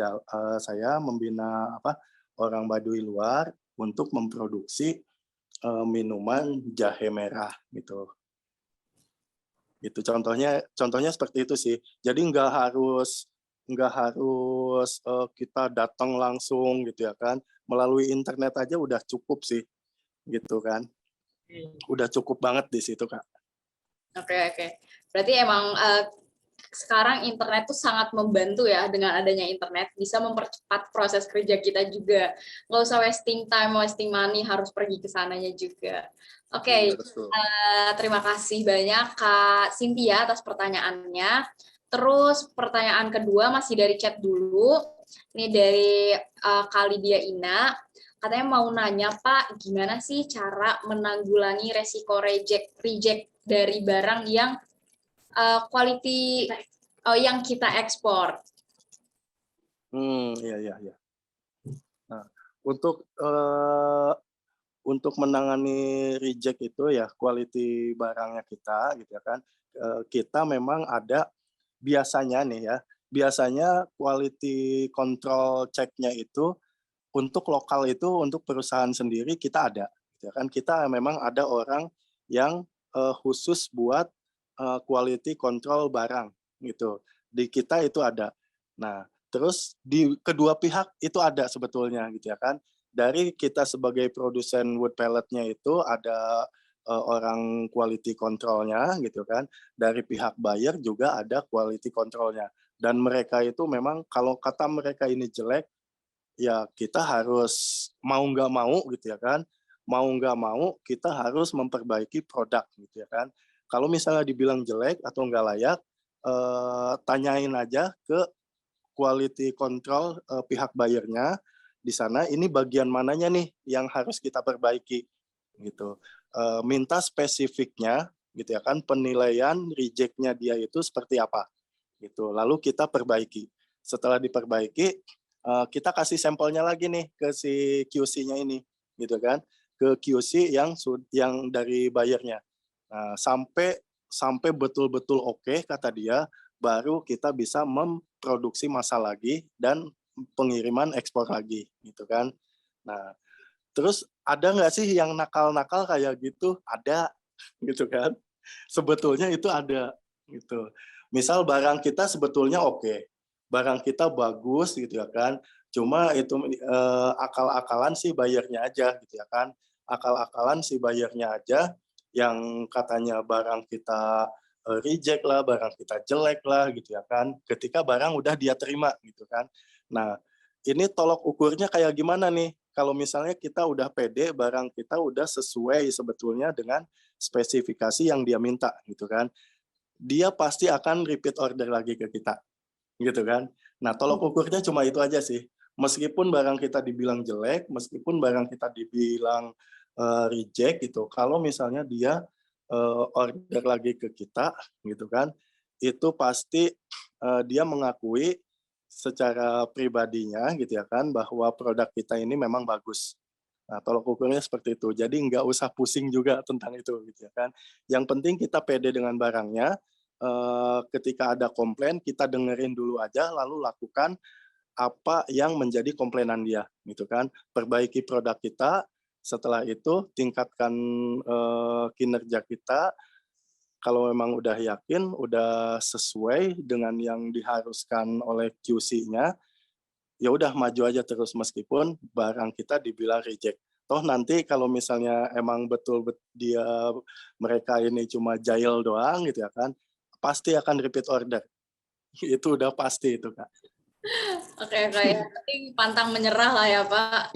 saya membina orang Baduy luar untuk memproduksi minuman jahe merah gitu. Itu contohnya seperti itu sih. Jadi nggak harus kita datang langsung gitu ya kan. Melalui internet aja udah cukup sih gitu kan. Udah cukup banget di situ Kak. Oke. Berarti emang sekarang internet tuh sangat membantu ya, dengan adanya internet bisa mempercepat proses kerja kita juga. Nggak usah wasting time, wasting money, harus pergi ke sananya juga. Oke, terima kasih banyak Kak Cynthia atas pertanyaannya. Terus pertanyaan kedua masih dari chat dulu. Ini dari Kak Lydia Ina. Katanya mau nanya Pak, gimana sih cara menanggulangi resiko reject dari barang yang quality yang kita ekspor? Iya. Nah, untuk menangani reject itu ya quality barangnya kita gitu ya kan. Kita memang ada biasanya quality control check-nya itu untuk lokal itu untuk perusahaan sendiri kita ada gitu ya kan. Kita memang ada orang yang khusus buat quality control barang gitu. Di kita itu ada. Nah, terus di kedua pihak itu ada sebetulnya gitu ya kan. Dari kita sebagai produsen wood pelletnya itu ada orang quality controlnya gitu kan. Dari pihak buyer juga ada quality controlnya. Dan mereka itu memang kalau kata mereka ini jelek, ya kita harus mau nggak mau gitu ya kan. Mau nggak mau kita harus memperbaiki produk gitu ya kan. Kalau misalnya dibilang jelek atau nggak layak, tanyain aja ke quality control pihak buyernya. Di sana ini bagian mananya nih yang harus kita perbaiki gitu. Minta spesifiknya gitu ya kan, penilaian reject-nya dia itu seperti apa gitu. Lalu kita perbaiki. Setelah diperbaiki, kita kasih sampelnya lagi nih ke si QC-nya ini gitu kan, ke QC yang dari buyernya. Nah, sampai betul-betul oke kata dia, baru kita bisa produksi massal lagi dan pengiriman ekspor lagi gitu kan. Nah, terus ada nggak sih yang nakal-nakal kayak gitu? Ada gitu kan. Sebetulnya itu ada gitu. Misal barang kita sebetulnya oke, barang kita bagus gitu ya kan. Cuma itu akal-akalan si buyernya aja gitu ya kan. Akal-akalan si buyernya aja yang katanya barang kita reject lah, barang kita jelek lah gitu ya kan. Ketika barang udah dia terima gitu kan. Nah, ini tolok ukurnya kayak gimana nih? Kalau misalnya kita udah pede, barang kita udah sesuai sebetulnya dengan spesifikasi yang dia minta gitu kan. Dia pasti akan repeat order lagi ke kita gitu kan. Nah, tolok ukurnya cuma itu aja sih. Meskipun barang kita dibilang jelek, meskipun barang kita dibilang reject gitu, kalau misalnya dia order lagi ke kita gitu kan, itu pasti dia mengakui secara pribadinya gitu ya kan, bahwa produk kita ini memang bagus. Nah, tolok ukurnya seperti itu. Jadi nggak usah pusing juga tentang itu gitu ya kan. Yang penting kita pede dengan barangnya. Ketika ada komplain kita dengerin dulu aja, lalu lakukan apa yang menjadi komplainan dia gitu kan. Perbaiki produk kita. Setelah itu tingkatkan kinerja kita. Kalau memang udah yakin, udah sesuai dengan yang diharuskan oleh QC-nya, ya udah maju aja terus meskipun barang kita dibilang reject. Toh nanti kalau misalnya emang betul mereka ini cuma jahil doang gitu ya kan, pasti akan repeat order. Itu udah pasti itu, Kak. Oke, yang penting pantang menyerah lah ya, Pak.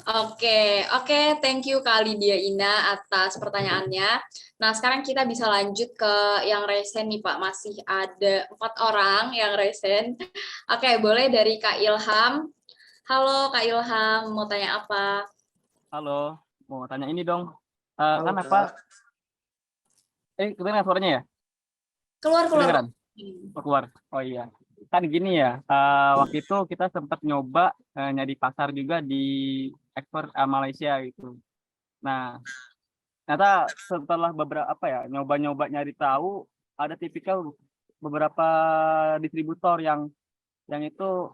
Oke, thank you Kak Lydia Ina atas pertanyaannya. Nah, sekarang kita bisa lanjut ke yang resen nih Pak. Masih ada 4 orang yang resen. Oke, boleh dari Kak Ilham. Halo Kak Ilham, mau tanya apa? Halo, mau tanya ini dong. Halo, Kan apa? Kedengeran suaranya ya? Keluar. Kedengeran? Keluar. Oh iya. Kan gini ya, waktu itu kita sempat nyoba nyari pasar juga di ekspor Malaysia gitu. Nah, ternyata setelah beberapa nyoba-nyoba nyari tahu, ada tipikal beberapa distributor yang itu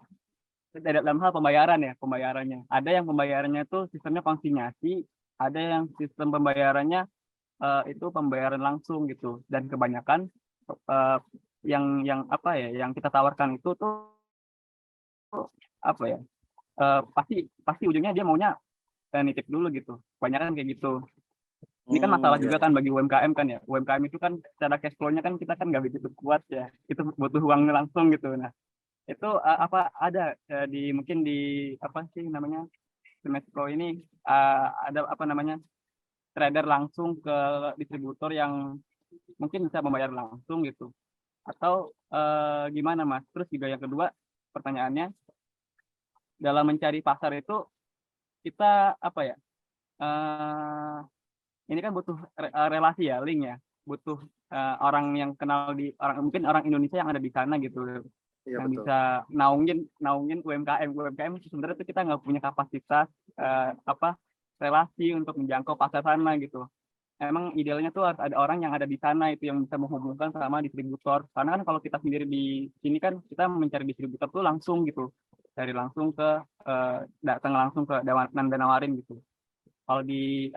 dalam hal pembayarannya. Ada yang pembayarannya itu sistemnya konsinyasi, ada yang sistem pembayarannya itu pembayaran langsung gitu. Dan kebanyakan yang kita tawarkan itu tuh pasti ujungnya dia maunya nitip dulu gitu. Kebanyakan kayak gitu. Ini kan masalah juga kan bagi UMKM kan ya. UMKM itu kan secara cash flow-nya kan kita kan nggak begitu kuat ya. Itu butuh uang langsung gitu. Nah, itu ada mungkin di apa sih namanya Mexico ini ada trader langsung ke distributor yang mungkin bisa membayar langsung gitu. Atau gimana Mas? Terus juga yang kedua pertanyaannya, dalam mencari pasar itu kita ini kan butuh relasi ya, link ya, butuh orang yang kenal mungkin orang Indonesia yang ada di sana gitu, yang betul. Bisa naungin UMKM sebenarnya itu kita nggak punya kapasitas relasi untuk menjangkau pasar sana gitu. Emang idealnya tuh harus ada orang yang ada di sana itu yang bisa menghubungkan sama distributor. Karena kan kalau kita sendiri di sini kan kita mencari distributor tuh langsung gitu, dari langsung ke datang langsung ke nawarin gitu. Kalau di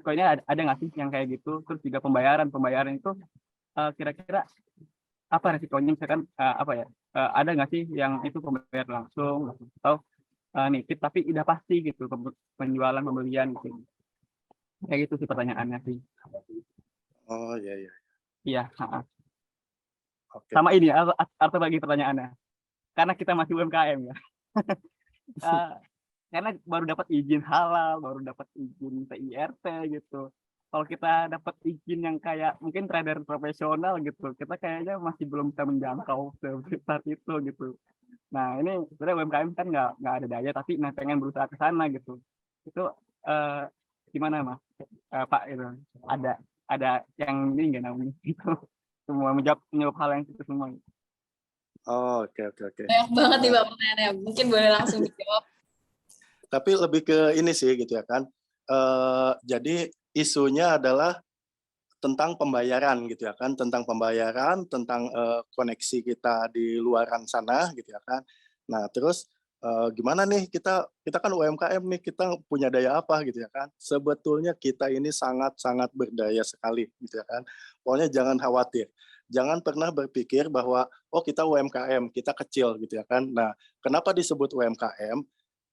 ini ada nggak sih yang kayak gitu? Terus juga pembayaran itu kira-kira apa resikonya? Misalkan ada nggak sih yang itu pembayar langsung atau nitip tapi udah pasti gitu penjualan pembelian gitu. Kayak gitu sih pertanyaannya sih. Oh iya. Iya. Okay. Sama ini arti bagi pertanyaannya. Karena kita masih UMKM ya. Karena baru dapat izin halal, baru dapat izin PIRT gitu. Kalau kita dapat izin yang kayak mungkin trader profesional gitu, kita kayaknya masih belum bisa menjangkau sebesar itu gitu. Nah ini sebenarnya UMKM kan nggak ada daya, tapi pengen berusaha ke sana gitu. Itu gimana Mas? Pak itu ada yang ini nggak namanya gitu. Semua menjawab hal yang itu semua. Oh, oke. Banyak banget nih Pak pertanyaannya. Mungkin boleh langsung dijawab. Tapi lebih ke ini sih gitu ya kan. Jadi isunya adalah tentang pembayaran gitu ya kan, tentang pembayaran, tentang koneksi kita di luaran sana gitu ya kan. Nah terus gimana nih kita kan UMKM nih, kita punya daya apa gitu ya kan. Sebetulnya kita ini sangat-sangat berdaya sekali gitu ya kan. Pokoknya jangan khawatir. Jangan pernah berpikir bahwa oh kita UMKM, kita kecil gitu ya kan. Nah, kenapa disebut UMKM?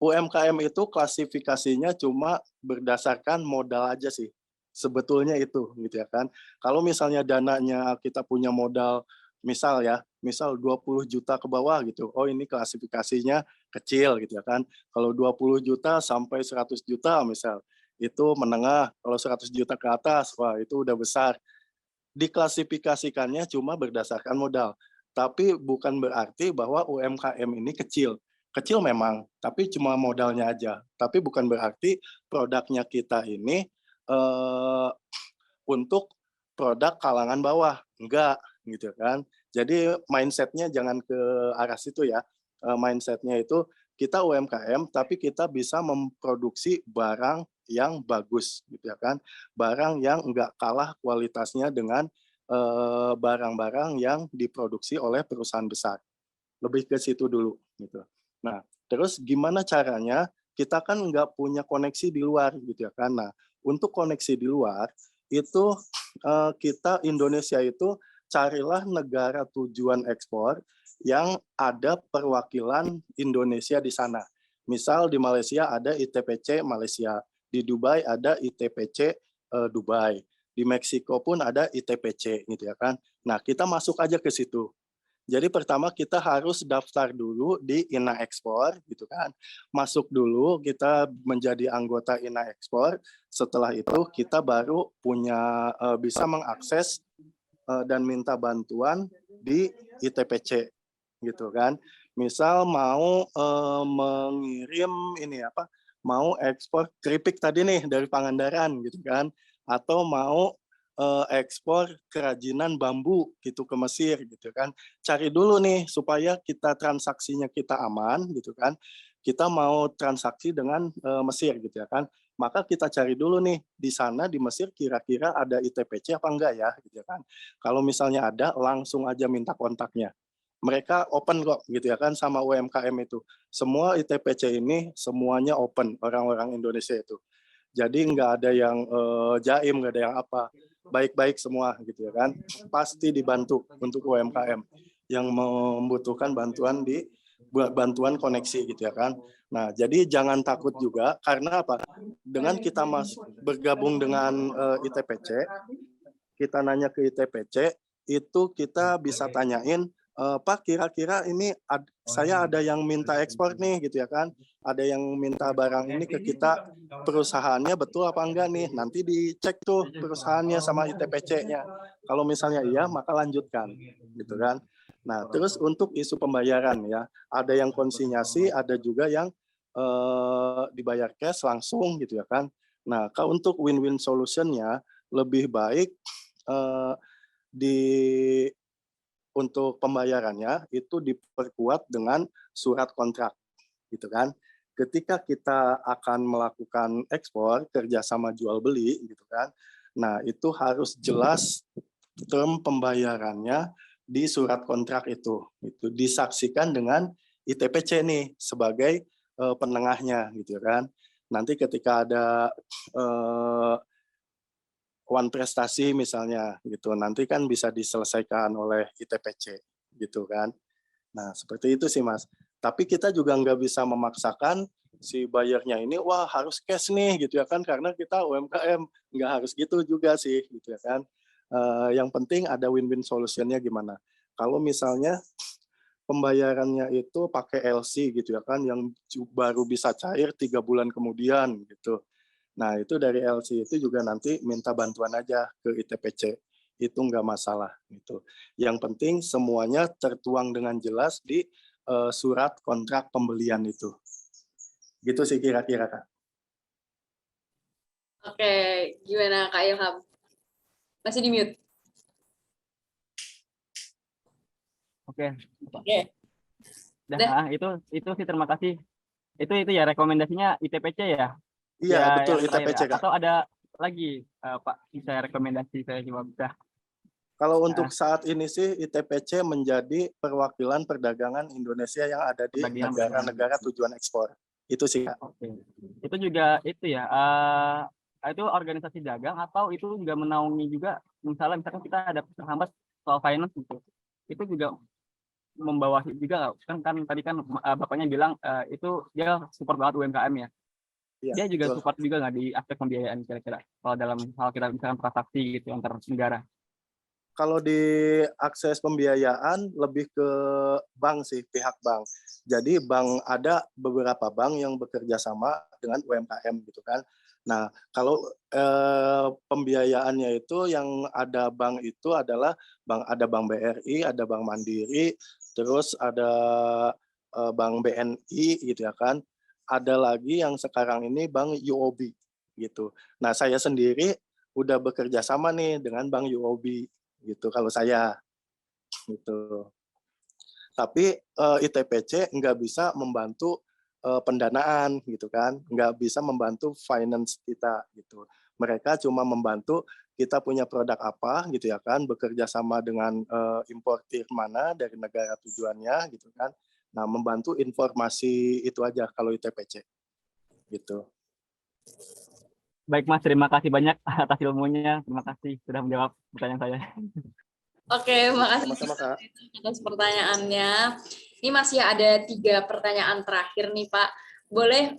UMKM itu klasifikasinya cuma berdasarkan modal aja sih. Sebetulnya itu gitu ya kan. Kalau misalnya dananya kita punya modal misal 20 juta ke bawah gitu. Oh ini klasifikasinya kecil gitu ya kan. Kalau 20 juta sampai 100 juta misal itu menengah. Kalau 100 juta ke atas wah itu udah besar. Diklasifikasikannya cuma berdasarkan modal. Tapi bukan berarti bahwa UMKM ini kecil. Kecil memang, tapi cuma modalnya aja. Tapi bukan berarti produknya kita ini untuk produk kalangan bawah, enggak gitu kan. Jadi mindsetnya jangan ke arah situ ya. Mindsetnya itu kita UMKM tapi kita bisa memproduksi barang yang bagus gitu ya kan. Barang yang enggak kalah kualitasnya dengan barang-barang yang diproduksi oleh perusahaan besar. Lebih ke situ dulu gitu. Nah, terus gimana caranya? Kita kan nggak punya koneksi di luar gitu ya kan. Nah, untuk koneksi di luar itu kita Indonesia itu carilah negara tujuan ekspor yang ada perwakilan Indonesia di sana. Misal di Malaysia ada ITPC Malaysia, di Dubai ada ITPC Dubai, di Meksiko pun ada ITPC gitu ya kan. Nah, kita masuk aja ke situ. Jadi pertama kita harus daftar dulu di INA Ekspor gitu kan. Masuk dulu, kita menjadi anggota INA Ekspor. Setelah itu kita baru punya bisa mengakses dan minta bantuan di ITPC gitu kan. Misal mau mengirim mau ekspor keripik tadi nih dari Pangandaran gitu kan, atau mau ekspor kerajinan bambu gitu ke Mesir gitu kan. Cari dulu nih supaya kita transaksinya kita aman gitu kan. Kita mau transaksi dengan Mesir gitu ya kan. Maka kita cari dulu nih di sana di Mesir kira-kira ada ITPC apa enggak ya gitu ya kan. Kalau misalnya ada langsung aja minta kontaknya. Mereka open kok gitu ya kan sama UMKM itu. Semua ITPC ini semuanya open orang-orang Indonesia itu. Jadi nggak ada yang jaim, nggak ada yang apa. Baik-baik semua gitu ya kan. Pasti dibantu untuk UMKM yang membutuhkan bantuan koneksi gitu ya kan. Nah, jadi jangan takut juga karena apa? Dengan kita bergabung dengan ITPC, kita nanya ke ITPC, itu kita bisa tanyain, Pak kira-kira ini saya ada yang minta ekspor nih gitu ya kan, ada yang minta barang ini ke kita, perusahaannya betul apa enggak nih, nanti dicek tuh perusahaannya sama ITPC-nya, kalau misalnya iya maka lanjutkan gitu kan. Nah terus untuk isu pembayaran ya, ada yang konsinyasi, ada juga yang dibayar cash langsung gitu ya kan. Nah kalau untuk win-win solution-nya lebih baik untuk pembayarannya itu diperkuat dengan surat kontrak gitu kan. Ketika kita akan melakukan ekspor kerjasama jual beli gitu kan, nah itu harus jelas term pembayarannya di surat kontrak itu disaksikan dengan ITPC nih sebagai penengahnya gitu kan. Nanti ketika ada one prestasi misalnya gitu, nanti kan bisa diselesaikan oleh ITPC gitu kan. Nah seperti itu sih Mas. Tapi kita juga nggak bisa memaksakan si bayarnya ini wah harus cash nih gitu ya kan, karena kita UMKM, nggak harus gitu juga sih gitu ya kan. Yang penting ada win-win solutionnya gimana. Kalau misalnya pembayarannya itu pakai LC gitu ya kan, yang baru bisa cair 3 bulan kemudian gitu. Nah, itu dari LC itu juga nanti minta bantuan aja ke ITPC. Itu nggak masalah gitu. Yang penting semuanya tertuang dengan jelas di surat kontrak pembelian itu. Gitu sih kira-kira, Kak. Oke, gimana Kak Ilham? Masih di mute. Oke. Dah. Itu sih terima kasih. Itu ya rekomendasinya ITPC ya? Iya, betul yang terakhir ITPC, ya? Kak. Atau ada lagi Pak, bisa rekomendasi saya cuma bisa. Kalau untuk saat ini sih ITPC menjadi perwakilan perdagangan Indonesia yang ada di Perdagangan negara-negara tujuan ekspor. Itu sih, Kak. Oke. Itu juga itu ya, itu organisasi dagang atau itu juga menaungi juga, misalkan kita ada terhambat soal finance gitu. Itu juga membawahi juga kan tadi kan Bapaknya bilang itu dia support banget UMKM ya. Iya, Dia juga betul. support juga nggak di aspek pembiayaan kira-kira kalau dalam hal kita misalkan transaksi gitu antar negara. Kalau di akses pembiayaan lebih ke bank sih, pihak bank. Jadi bank, ada beberapa bank yang bekerja sama dengan UMKM gitu kan. Nah, kalau pembiayaannya itu yang ada bank itu adalah ada Bank BRI, ada Bank Mandiri, terus ada Bank BNI gitu ya kan. Ada lagi yang sekarang ini Bank UOB gitu. Nah, saya sendiri udah bekerja sama nih dengan Bank UOB gitu kalau saya gitu. Tapi ITPC nggak bisa membantu pendanaan gitu kan, nggak bisa membantu finance kita gitu. Mereka cuma membantu kita punya produk apa gitu ya kan, bekerja sama dengan importir mana dari negara tujuannya gitu kan. Nah, membantu informasi itu aja kalau ITPC gitu. Baik Mas, terima kasih banyak atas ilmunya. Terima kasih sudah menjawab pertanyaan saya. Oke, makasih Sama-sama, Kak. atas pertanyaannya. Ini masih ada 3 pertanyaan terakhir nih Pak. Boleh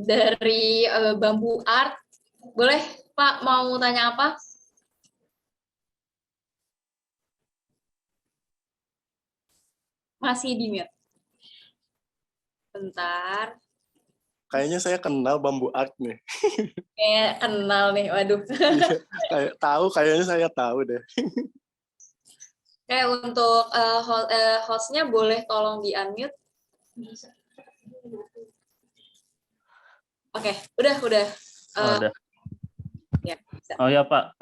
dari Bambu Art. Boleh Pak, mau tanya apa? Masih di mute. Bentar. Kayaknya saya kenal Bambu Art nih. Kayak kenal nih, waduh. Kayak tahu, kayaknya saya tahu deh. Kayak untuk hostnya boleh tolong di-unmute. Oke, udah. Udah. Ya, bisa. Oh ya Pak,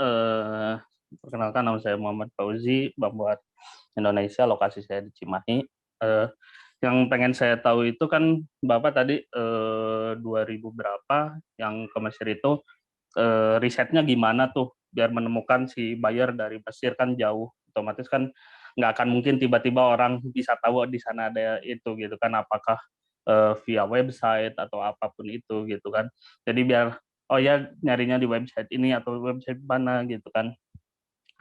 perkenalkan nama saya Muhammad Fauzi, Bambu Art Indonesia, lokasi saya di Cimahi. Yang pengen saya tahu itu kan Bapak tadi 2000 berapa yang ke Mesir itu risetnya gimana tuh biar menemukan si buyer dari Mesir, kan jauh, otomatis kan nggak akan mungkin tiba-tiba orang bisa tahu di sana ada itu gitu kan, apakah via website atau apapun itu gitu kan. Jadi biar oh ya nyarinya di website ini atau website mana gitu kan.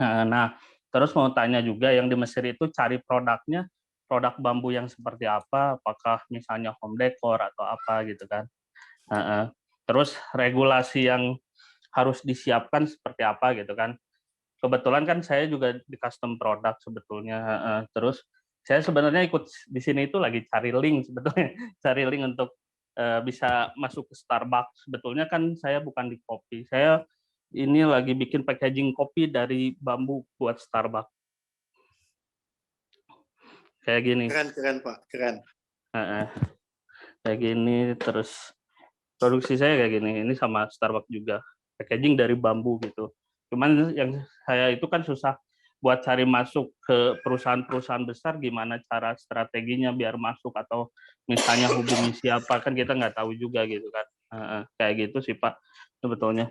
Nah, terus mau tanya juga yang di Mesir itu cari produknya, produk bambu yang seperti apa, apakah misalnya home decor atau apa gitu kan. Terus regulasi yang harus disiapkan seperti apa gitu kan. Kebetulan kan saya juga di custom product sebetulnya. Terus saya sebenarnya ikut di sini itu lagi cari link sebetulnya, cari link untuk bisa masuk ke Starbucks. Sebetulnya kan saya bukan di kopi, saya ini lagi bikin packaging kopi dari bambu buat Starbucks. Kayak gini. Keren Pak, keren. Kayak gini, terus produksi saya kayak gini. Ini sama Starbucks juga, packaging dari bambu gitu. Cuman yang saya itu kan susah buat cari masuk ke perusahaan-perusahaan besar, gimana cara strateginya biar masuk, atau misalnya hubungi siapa, kan kita nggak tahu juga gitu kan. Kayak gitu sih Pak sebetulnya.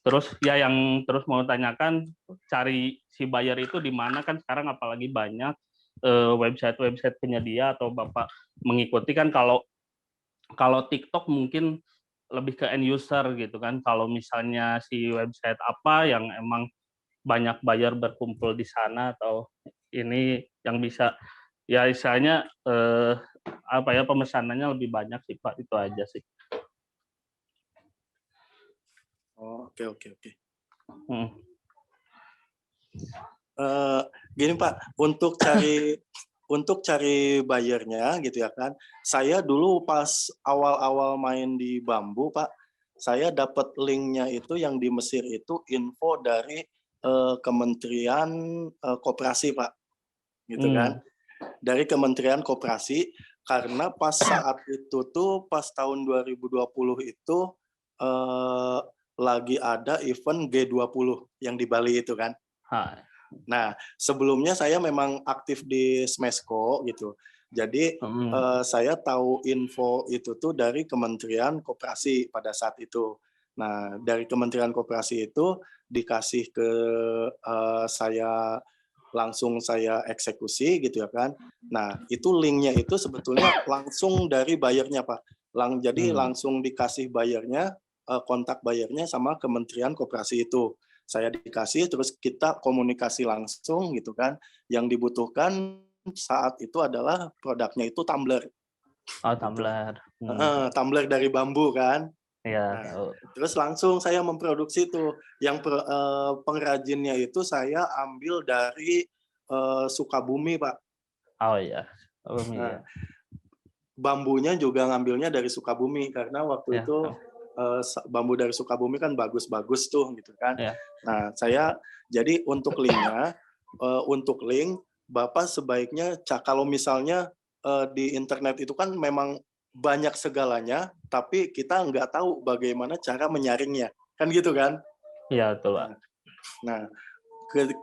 Terus ya yang terus mau tanyakan, cari si buyer itu di mana, kan sekarang apalagi banyak website penyedia atau Bapak mengikuti kan. Kalau TikTok mungkin lebih ke end user gitu kan. Kalau misalnya si website apa yang emang banyak buyer berkumpul di sana, atau ini yang bisa ya misalnya pemesanannya lebih banyak sih Pak, itu aja sih. Oh, oke. Gini Pak, untuk cari buyernya gitu ya kan. Saya dulu pas awal-awal main di bambu Pak, saya dapat linknya itu yang di Mesir itu info dari Kementerian Koperasi Pak, gitu kan. Dari Kementerian Koperasi, karena pas saat itu tuh pas tahun 2020 itu lagi ada event G20 yang di Bali itu kan. Nah, sebelumnya saya memang aktif di Smesco gitu. Jadi saya tahu info itu tuh dari Kementerian Koperasi pada saat itu. Nah, dari Kementerian Koperasi itu dikasih ke saya, langsung saya eksekusi gitu ya kan. Nah, itu linknya itu sebetulnya langsung dari bayarnya Pak. Jadi langsung dikasih bayarnya, kontak bayarnya sama Kementerian Koperasi itu. Saya dikasih, terus kita komunikasi langsung gitu kan. Yang dibutuhkan saat itu adalah produknya itu tumbler. Oh, tumbler. Tumbler dari bambu kan. Iya. Nah, terus langsung saya memproduksi itu. Yang pengrajinnya itu saya ambil dari Sukabumi, Pak. Oh iya. Sukabumi, Nah, ya. bambunya juga ngambilnya dari Sukabumi karena waktu Ya, itu bambu dari Sukabumi kan bagus-bagus tuh gitu kan. Ya. Nah, saya jadi untuk linknya, untuk link Bapak sebaiknya kalau misalnya di internet itu kan memang banyak segalanya, tapi kita nggak tahu bagaimana cara menyaringnya, kan gitu kan? Iya, betul, Pak. Nah,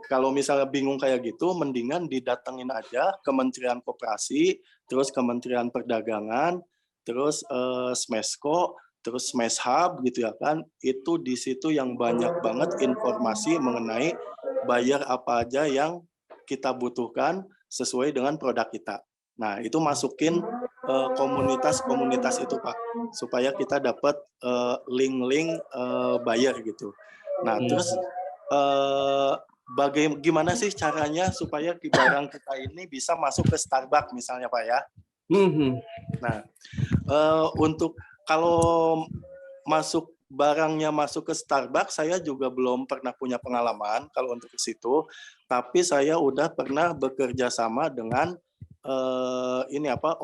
kalau misalnya bingung kayak gitu, mendingan didatengin aja Kementerian Koperasi, terus Kementerian Perdagangan, terus Smesco, terus Smeshub gitu ya kan. Itu di situ yang banyak banget informasi mengenai bayar apa aja yang kita butuhkan sesuai dengan produk kita. Nah, itu masukin komunitas-komunitas itu, Pak, supaya kita dapat link-link bayar gitu. Nah, terus bagaimana sih caranya supaya barang kita ini bisa masuk ke Starbucks misalnya, Pak ya? Nah, untuk kalau barangnya masuk ke Starbucks, saya juga belum pernah punya pengalaman kalau untuk ke situ. Tapi saya udah pernah bekerja sama dengan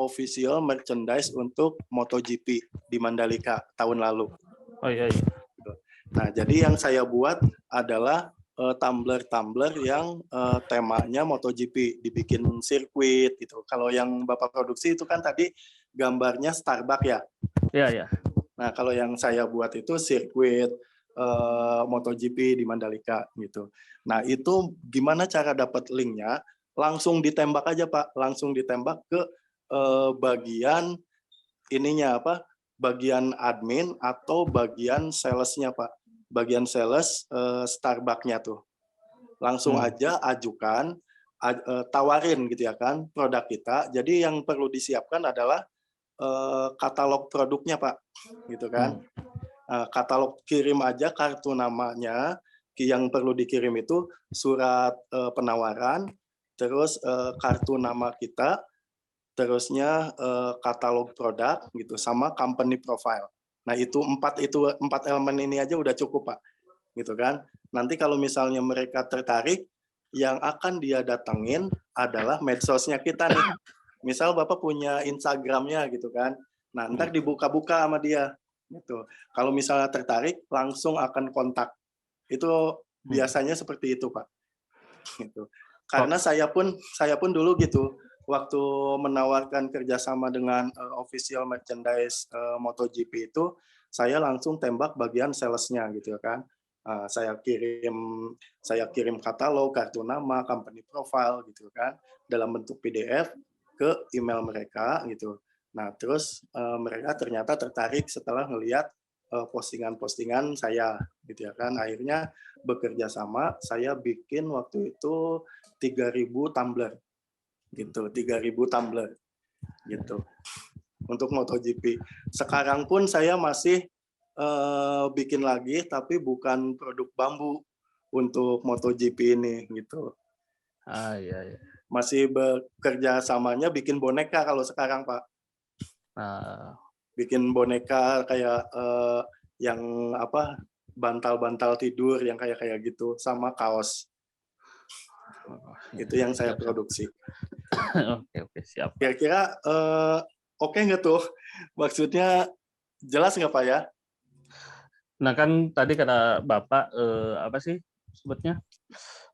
official merchandise untuk MotoGP di Mandalika tahun lalu. Oh iya. Nah, jadi yang saya buat adalah tumbler-tumbler yang temanya MotoGP, dibikin sirkuit gitu. Kalau yang Bapak produksi itu kan tadi gambarnya Starbucks ya? Iya. Nah, kalau yang saya buat itu sirkuit MotoGP di Mandalika gitu. Nah, itu gimana cara dapat linknya? Langsung ditembak aja, Pak. Langsung ditembak ke bagian ininya bagian admin atau bagian salesnya, Pak. Bagian sales Starbucks-nya tuh. Langsung aja ajukan, tawarin gitu ya kan produk kita. Jadi yang perlu disiapkan adalah katalog produknya, Pak. Gitu kan. Katalog, kirim aja kartu namanya, yang perlu dikirim itu surat penawaran, terus kartu nama kita, terusnya katalog produk gitu, sama company profile. Nah, empat elemen ini aja udah cukup, Pak. Gitu kan. Nanti kalau misalnya mereka tertarik, yang akan dia datengin adalah medsosnya kita nih. Misal Bapak punya Instagramnya gitu kan. Nah, ntar dibuka-buka sama dia gitu. Kalau misalnya tertarik, langsung akan kontak. Itu biasanya seperti itu, Pak. Gitu. Karena saya pun dulu gitu, waktu menawarkan kerjasama dengan official merchandise MotoGP itu, saya langsung tembak bagian salesnya gitu kan. Saya kirim katalog, kartu nama, company profile gitu kan, dalam bentuk PDF ke email mereka gitu. Nah, terus mereka ternyata tertarik setelah melihat postingan-postingan saya gitu ya kan. Akhirnya bekerja sama, saya bikin waktu itu 3.000 tumbler gitu, 3.000 tumbler gitu untuk MotoGP. Sekarang pun saya masih bikin lagi, tapi bukan produk bambu untuk MotoGP ini gitu. Iya. Masih bekerja samanya bikin boneka kalau sekarang, Pak. Bikin boneka kayak yang bantal-bantal tidur yang kayak gitu, sama kaos. Itu yang saya produksi. Oke, siap. Kira-kira oke nggak tuh? Maksudnya jelas nggak, Pak ya? Nah, kan tadi kata Bapak apa sih sebutnya?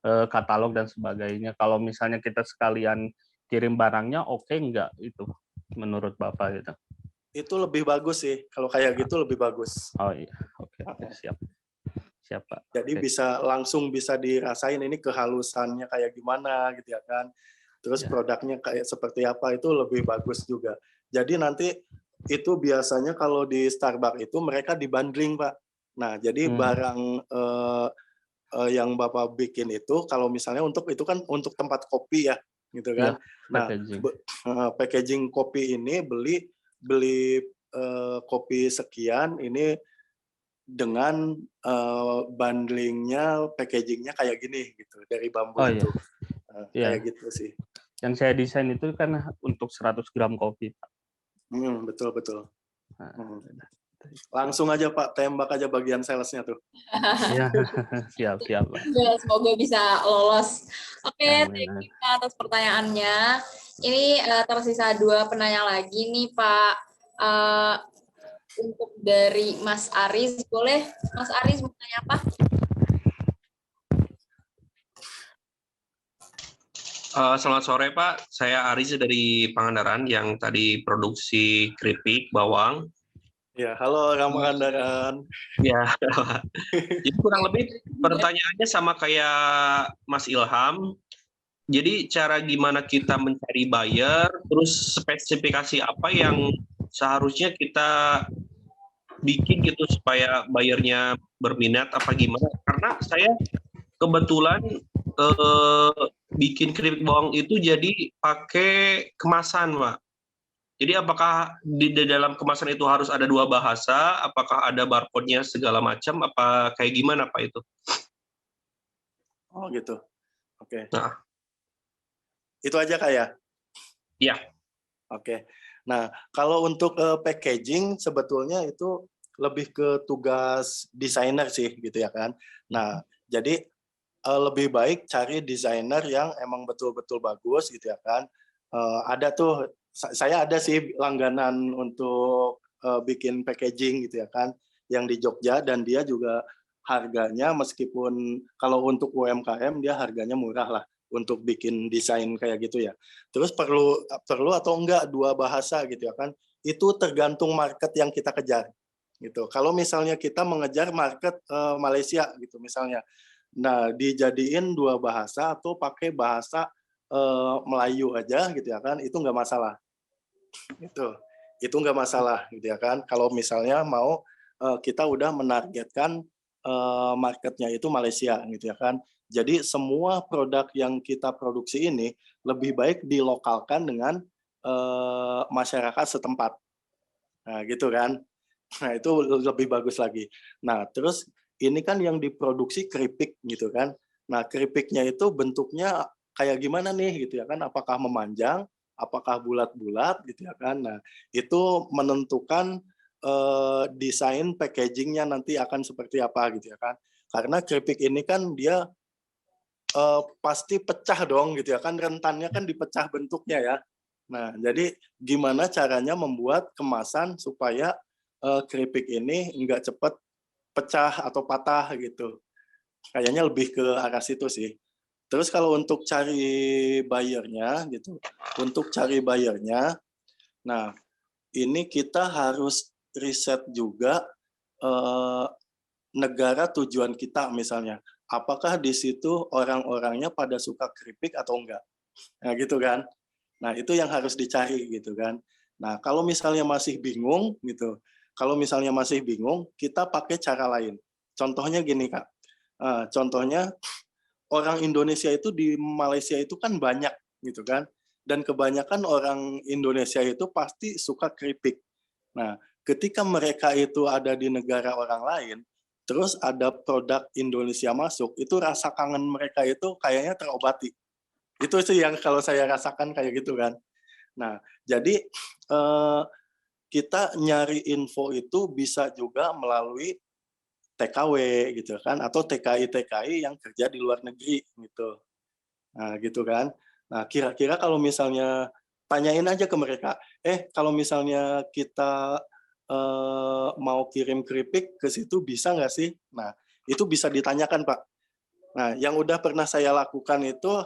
Katalog dan sebagainya. Kalau misalnya kita sekalian kirim barangnya, oke nggak itu menurut Bapak gitu? Itu lebih bagus sih. Kalau kayak gitu lebih bagus. Oh iya, oke, siap. Siap, Pak. Jadi langsung bisa dirasain ini kehalusannya kayak gimana gitu ya kan. Terus produknya kayak seperti apa, itu lebih bagus juga. Jadi nanti itu biasanya kalau di Starbucks itu mereka dibundling, Pak. Nah, jadi barang yang Bapak bikin itu, kalau misalnya itu kan untuk tempat kopi ya, gitu Iya, kan. Nah, packaging. packaging kopi ini beli kopi sekian, ini dengan bundlingnya, packagingnya kayak gini gitu, dari bambu Oh iya, itu. iya. Kayak gitu sih. Yang saya desain itu kan untuk 100 gram kopi, Pak. Betul, betul. Nah, Langsung aja Pak, tembak aja bagian salesnya tuh. Iya, siap, Pak. Ya, semoga bisa lolos. Oke, Amin. thank you Pak atas pertanyaannya. Ini tersisa 2 penanya lagi nih Pak. Untuk dari Mas Aris, boleh Mas Aris mau tanya apa? Selamat sore Pak, saya Aris dari Pangandaran yang tadi produksi keripik bawang. Ya, halo Pangandaran. Ya, jadi kurang lebih pertanyaannya sama kayak Mas Ilham. Jadi cara gimana kita mencari buyer, terus spesifikasi apa yang seharusnya kita bikin gitu supaya buyernya berminat apa gimana? Karena saya kebetulan bikin keripik bawang itu jadi pakai kemasan, Pak. Jadi apakah di dalam kemasan itu harus ada 2 bahasa? Apakah ada barcode-nya segala macam? Apa kayak gimana, Pak itu? Oh gitu. Oke. Nah. Itu aja Kak ya? Iya. Oke. Nah, kalau untuk packaging sebetulnya itu lebih ke tugas desainer sih gitu ya kan. Nah, jadi lebih baik cari desainer yang emang betul-betul bagus gitu ya kan. Ada tuh, saya ada sih langganan untuk bikin packaging gitu ya kan, yang di Jogja, dan dia juga harganya meskipun kalau untuk UMKM dia harganya murah lah untuk bikin desain kayak gitu ya. Terus perlu atau enggak 2 bahasa gitu ya kan, itu tergantung market yang kita kejar gitu. Kalau misalnya kita mengejar market Malaysia gitu misalnya, nah dijadiin 2 bahasa atau pakai bahasa Melayu aja gitu ya kan, itu nggak masalah. Itu nggak masalah gitu ya kan. Kalau misalnya mau kita udah menargetkan marketnya itu Malaysia gitu ya kan. Jadi semua produk yang kita produksi ini lebih baik dilokalkan dengan masyarakat setempat. Nah, gitu kan. Nah, itu lebih bagus lagi. Nah, terus ini kan yang diproduksi keripik gitu kan. Nah, keripiknya itu bentuknya kayak gimana nih gitu ya kan. Apakah memanjang, apakah bulat-bulat gitu ya kan. Nah, itu menentukan desain packagingnya nanti akan seperti apa gitu ya kan. Karena keripik ini kan dia pasti pecah dong gitu ya kan. Rentannya kan dipecah bentuknya ya. Nah, jadi gimana caranya membuat kemasan supaya keripik ini nggak cepat pecah atau patah gitu. Kayaknya lebih ke arah situ sih. Terus kalau untuk cari buyer-nya gitu, nah ini kita harus riset juga negara tujuan kita misalnya. Apakah di situ orang-orangnya pada suka keripik atau enggak? Nah gitu kan. Nah itu yang harus dicari gitu kan. Nah kalau misalnya masih bingung gitu, kita pakai cara lain. Contohnya gini Kak, contohnya orang Indonesia itu di Malaysia itu kan banyak gitu kan, dan kebanyakan orang Indonesia itu pasti suka keripik. Nah, ketika mereka itu ada di negara orang lain, terus ada produk Indonesia masuk, itu rasa kangen mereka itu kayaknya terobati. Itu sih yang kalau saya rasakan kayak gitu kan. Nah, jadi kita nyari info itu bisa juga melalui TKW gitu kan, atau TKI yang kerja di luar negeri gitu. Nah gitu kan. Nah kira-kira kalau misalnya tanyain aja ke mereka, kalau misalnya kita mau kirim keripik ke situ bisa nggak sih? Nah itu bisa ditanyakan Pak. Nah yang udah pernah saya lakukan itu,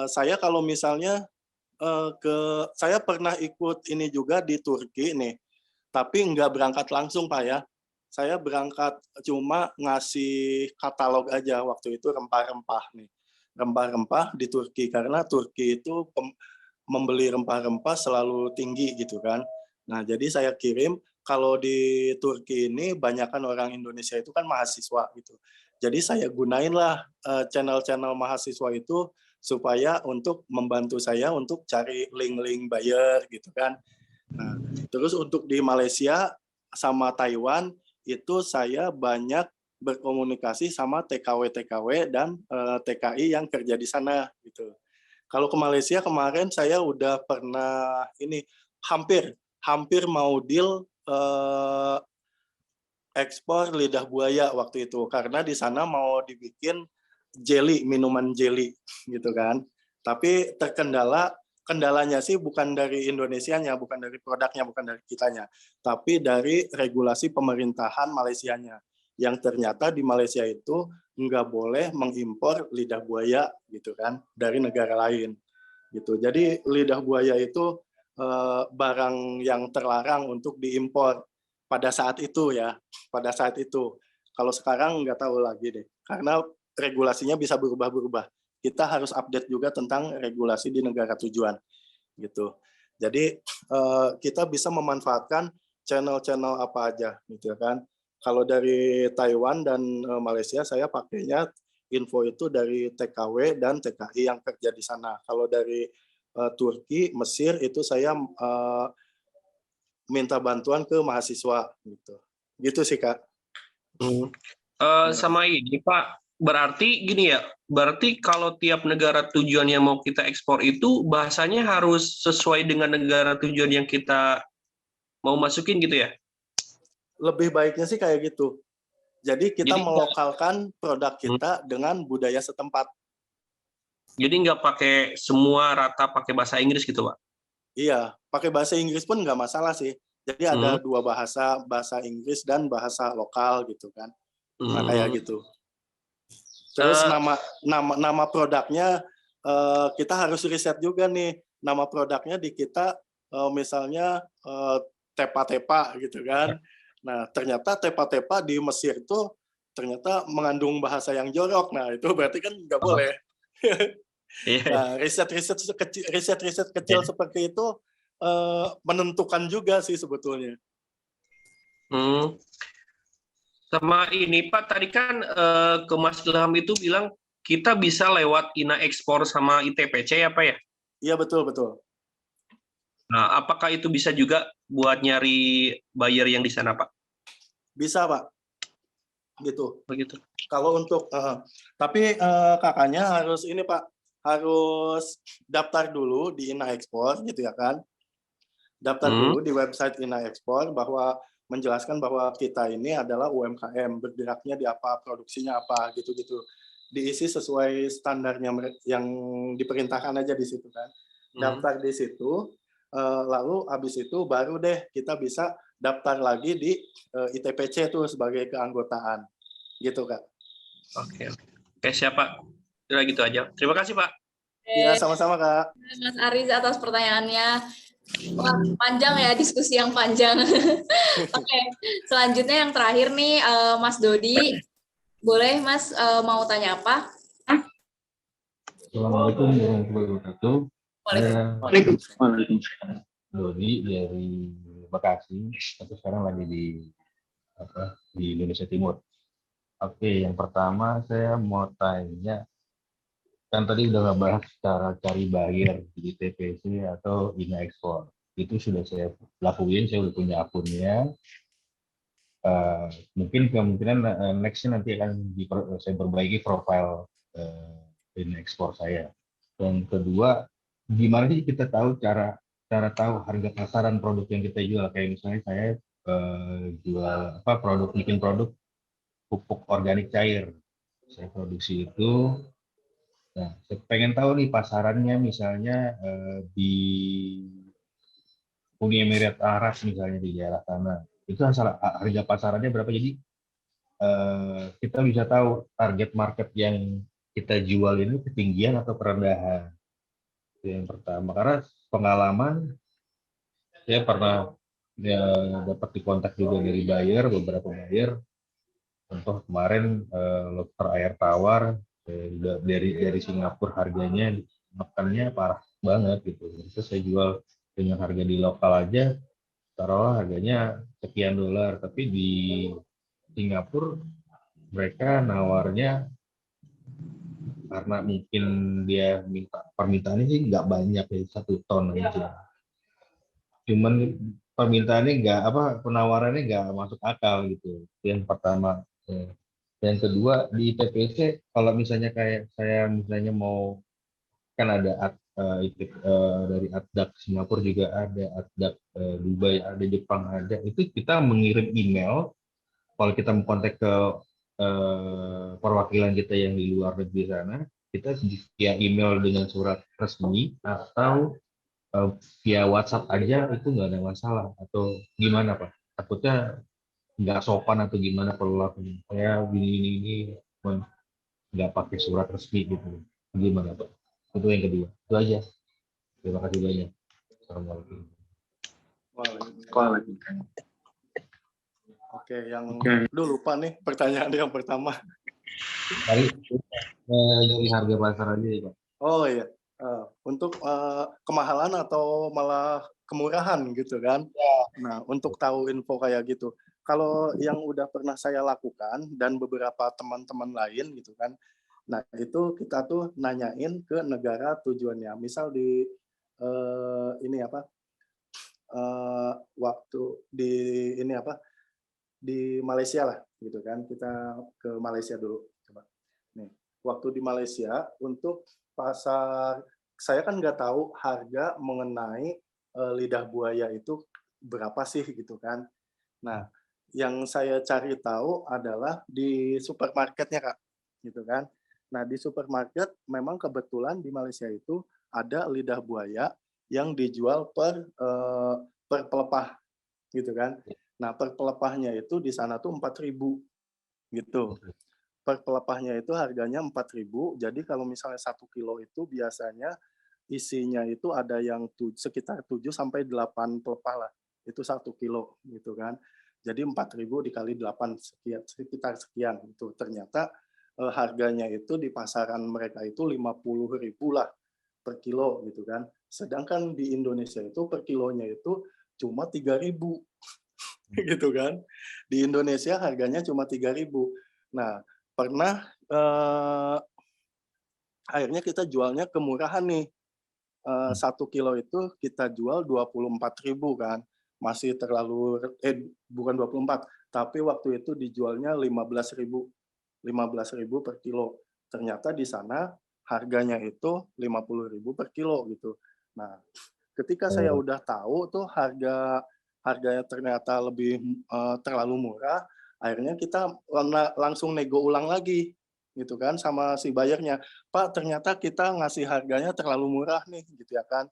saya kalau misalnya saya pernah ikut ini juga di Turki nih, tapi nggak berangkat langsung Pak ya. Saya berangkat cuma ngasih katalog aja waktu itu rempah-rempah nih. Rempah-rempah di Turki, karena Turki itu membeli rempah-rempah selalu tinggi gitu kan. Nah, jadi saya kirim kalau di Turki ini banyakkan orang Indonesia itu kan mahasiswa gitu. Jadi saya gunainlah channel-channel mahasiswa itu supaya untuk membantu saya untuk cari link-link buyer gitu kan. Nah, terus untuk di Malaysia sama Taiwan itu saya banyak berkomunikasi sama TKW-TKW dan TKI yang kerja di sana gitu. Kalau ke Malaysia kemarin saya udah pernah ini hampir mau deal ekspor lidah buaya waktu itu karena di sana mau dibikin minuman jelly gitu kan. Tapi kendalanya sih bukan dari Indonesianya, bukan dari produknya, bukan dari kitanya, tapi dari regulasi pemerintahan Malaysianya. Yang ternyata di Malaysia itu nggak boleh mengimpor lidah buaya gitu kan dari negara lain gitu. Jadi lidah buaya itu barang yang terlarang untuk diimpor pada saat itu ya, pada saat itu. Kalau sekarang nggak tahu lagi deh, karena regulasinya bisa berubah-berubah. Kita harus update juga tentang regulasi di negara tujuan gitu. Jadi kita bisa memanfaatkan channel-channel apa aja gitu kan. Kalau dari Taiwan dan Malaysia saya pakainya info itu dari TKW dan TKI yang kerja di sana. Kalau dari Turki, Mesir itu saya minta bantuan ke mahasiswa gitu. Gitu sih Kak. Sama ini Pak, berarti gini ya, berarti kalau tiap negara tujuan yang mau kita ekspor itu bahasanya harus sesuai dengan negara tujuan yang kita mau masukin gitu ya? Lebih baiknya sih kayak gitu. Jadi kita melokalkan produk kita dengan budaya setempat. Jadi nggak pakai semua rata pakai bahasa Inggris gitu Pak? Iya, pakai bahasa Inggris pun nggak masalah sih. Jadi ada dua bahasa, bahasa Inggris dan bahasa lokal gitu kan. Nah kayak gitu. Terus nama produknya kita harus riset juga nih. Nama produknya di kita misalnya tepa-tepa gitu kan. Nah ternyata tepa-tepa di Mesir itu ternyata mengandung bahasa yang jorok. Nah itu berarti kan nggak boleh. Nah, riset-riset kecil seperti itu menentukan juga sih sebetulnya. Sama ini Pak, tadi kan ke Mas Ilham itu bilang kita bisa lewat INA Ekspor sama ITPC ya Pak ya? Iya betul. Nah, apakah itu bisa juga buat nyari buyer yang di sana Pak? Bisa Pak. Gitu. Begitu. Kalau untuk tapi kakaknya harus ini Pak, harus daftar dulu di INA Ekspor gitu ya kan. Daftar dulu di website INA Ekspor bahwa menjelaskan bahwa kita ini adalah UMKM, bergeraknya di apa, produksinya apa gitu-gitu. Diisi sesuai standarnya yang diperintahkan aja di situ kan. Daftar di situ, lalu habis itu baru deh kita bisa daftar lagi di ITPC itu sebagai keanggotaan. Gitu Kak. Oke, siapa? Udah gitu aja. Terima kasih Pak. Iya, sama-sama Kak. Mas Aris atas pertanyaannya. Wah, panjang ya, diskusi yang panjang. Oke, selanjutnya yang terakhir nih, Mas Dodi. Boleh Mas mau tanya apa? Assalamualaikum warahmatullahi wabarakatuh. Waalaikumsalam. Dodi dari Bekasi, tapi sekarang lagi di Indonesia Timur. Oke, yang pertama saya mau tanya, kan tadi udah ngebahas cara cari buyer di TPC atau INA Ekspor. Itu sudah saya lakuin, saya udah punya akunnya. Mungkin kemungkinan nextnya nanti akan saya perbaiki profile INA Ekspor saya. Yang kedua, gimana sih kita tahu cara tahu harga pasaran produk yang kita jual? Kayak misalnya saya jual bikin produk pupuk organik cair, saya produksi itu. Nah, saya pengen tahu nih pasarannya misalnya di Uni Emirat Arab misalnya di daerah sana, itu harga pasarannya berapa? Jadi kita bisa tahu target market yang kita jual ini ketinggian atau kerendahan. Itu yang pertama. Karena pengalaman saya pernah dapat dikontak juga dari beberapa buyer. Contoh kemarin lobster air tawar dari Singapura harganya makannya parah banget gitu. Terus saya jual dengan harga di lokal aja taruhlah harganya sekian dolar, tapi di Singapura mereka nawarnya karena mungkin dia permintaannya sih nggak banyak ya, 1 ton aja. Cuman permintaannya nggak penawarannya nggak masuk akal gitu. Itu yang pertama. Yang kedua di TPC kalau misalnya kayak saya misalnya mau kan ada dari ADDAK Singapura juga ada, ADDAK Dubai ada, Jepang ada, itu kita mengirim email kalau kita mau kontak ke perwakilan kita yang di luar negeri sana, kita via email dengan surat resmi atau via WhatsApp aja itu nggak ada masalah, atau gimana Pak? Takutnya nggak sopan atau gimana kalau lakukan saya ini nggak pakai surat resmi gitu, gimana Pak? Itu yang kedua, itu aja. Terima kasih banyak. Assalamualaikum. Waalaikumsalam. Oke, yang dulu lupa nih pertanyaan yang pertama. Dari harga pasar aja ya Pak. Oh iya, untuk kemahalan atau malah kemurahan gitu kan? Nah, untuk tahu info kayak gitu, kalau yang udah pernah saya lakukan dan beberapa teman-teman lain gitu kan, nah itu kita tuh nanyain ke negara tujuannya. Misal di waktu di Malaysia lah gitu kan, kita ke Malaysia dulu coba. Nih, waktu di Malaysia untuk pasar, saya kan nggak tahu harga mengenai lidah buaya itu berapa sih gitu kan. Nah, yang saya cari tahu adalah di supermarketnya Kak, gitu kan. Nah, di supermarket memang kebetulan di Malaysia itu ada lidah buaya yang dijual per pelepah gitu kan. Nah, per pelepahnya itu di sana tuh 4.000 gitu. Per pelepahnya itu harganya 4.000. Jadi kalau misalnya 1 kilo itu biasanya isinya itu ada yang sekitar 7 sampai 8 pelepah lah. Itu 1 kilo gitu kan. Jadi 4.000 dikali 8 sekian, sekitar sekian itu. Ternyata harganya itu di pasaran mereka itu 50.000 lah per kilo gitu kan. Sedangkan di Indonesia itu per kilonya itu cuma 3.000 gitu kan. Di Indonesia harganya cuma 3.000. Nah, pernah akhirnya kita jualnya kemurahan nih. 1 kilo itu kita jual 24.000 kan. Masih terlalu bukan 24, tapi waktu itu dijualnya 15.000 per kilo. Ternyata di sana harganya itu 50.000 per kilo gitu. Nah, ketika saya udah tahu tuh harganya ternyata lebih terlalu murah, akhirnya kita langsung nego ulang lagi gitu kan sama si bayarnya. Pak, ternyata kita ngasih harganya terlalu murah nih gitu ya kan.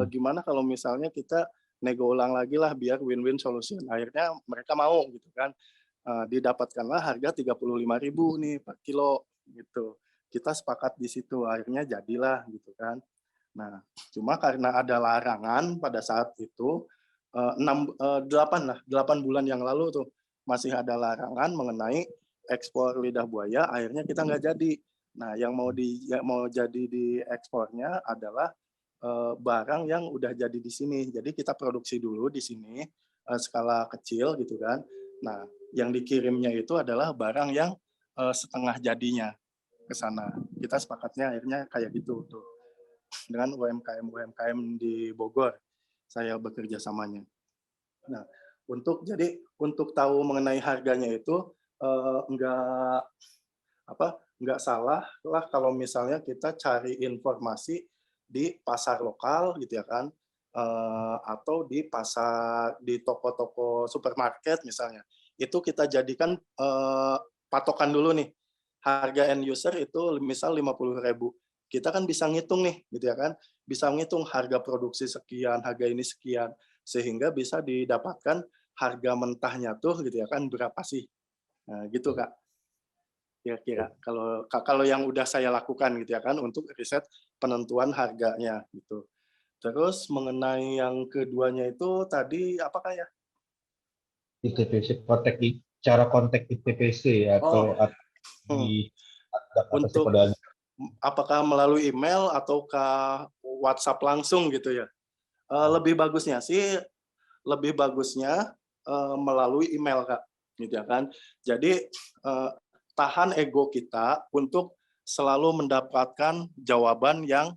Gimana kalau misalnya kita nego ulang lagi lah biar win-win solution. Akhirnya mereka mau gitu kan. Didapatkanlah harga 35.000 nih per kilo gitu. Kita sepakat di situ, akhirnya jadilah gitu kan. Nah, cuma karena ada larangan pada saat itu 8 bulan yang lalu tuh masih ada larangan mengenai ekspor lidah buaya, akhirnya kita nggak jadi. Nah, yang mau jadi di ekspornya adalah barang yang udah jadi di sini. Jadi kita produksi dulu di sini skala kecil gitu kan. Nah, yang dikirimnya itu adalah barang yang setengah jadinya ke sana. Kita sepakatnya akhirnya kayak gitu tuh. Dengan UMKM di Bogor saya bekerja samanya. Nah, untuk tahu mengenai harganya itu nggak salah lah kalau misalnya kita cari informasi di pasar lokal gitu ya kan, atau di toko-toko supermarket misalnya. Itu kita jadikan patokan dulu nih. Harga end user itu misal 50.000. Kita kan bisa ngitung nih gitu ya kan, bisa ngitung harga produksi sekian, harga ini sekian, sehingga bisa didapatkan harga mentahnya tuh gitu ya kan berapa sih. Nah, gitu Kak. Kira-kira kalau yang udah saya lakukan gitu ya kan untuk riset penentuan harganya gitu. Terus mengenai yang keduanya itu tadi apakah ya? ITPC cara kontak ITPC atau untuk apakah melalui email ataukah WhatsApp langsung gitu ya? Lebih bagusnya sih lebih bagusnya melalui email, Kak, gitu ya kan. Jadi tahan ego kita untuk selalu mendapatkan jawaban yang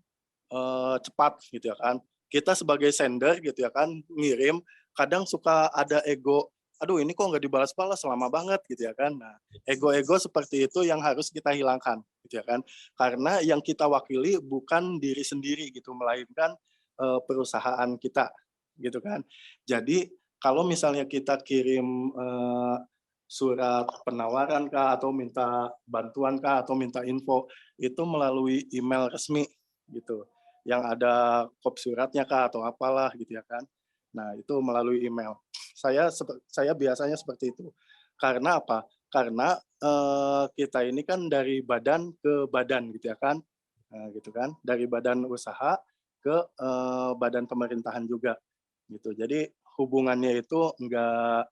cepat gitu ya kan. Kita sebagai sender gitu ya kan, ngirim, kadang suka ada ego, aduh ini kok nggak dibalas-balas, lama banget gitu ya kan. Nah, ego-ego seperti itu yang harus kita hilangkan gitu ya kan. Karena yang kita wakili bukan diri sendiri gitu, melainkan perusahaan kita gitu kan. Jadi kalau misalnya kita kirim surat penawaran kah, atau minta bantuan kah, atau minta info, itu melalui email resmi gitu. Yang ada kop suratnya kah atau apalah gitu ya kan. Nah, itu melalui email. Saya biasanya seperti itu. Karena apa? Karena kita ini kan dari badan ke badan gitu ya kan. Nah, gitu kan. Dari badan usaha ke badan pemerintahan juga gitu. Jadi hubungannya itu enggak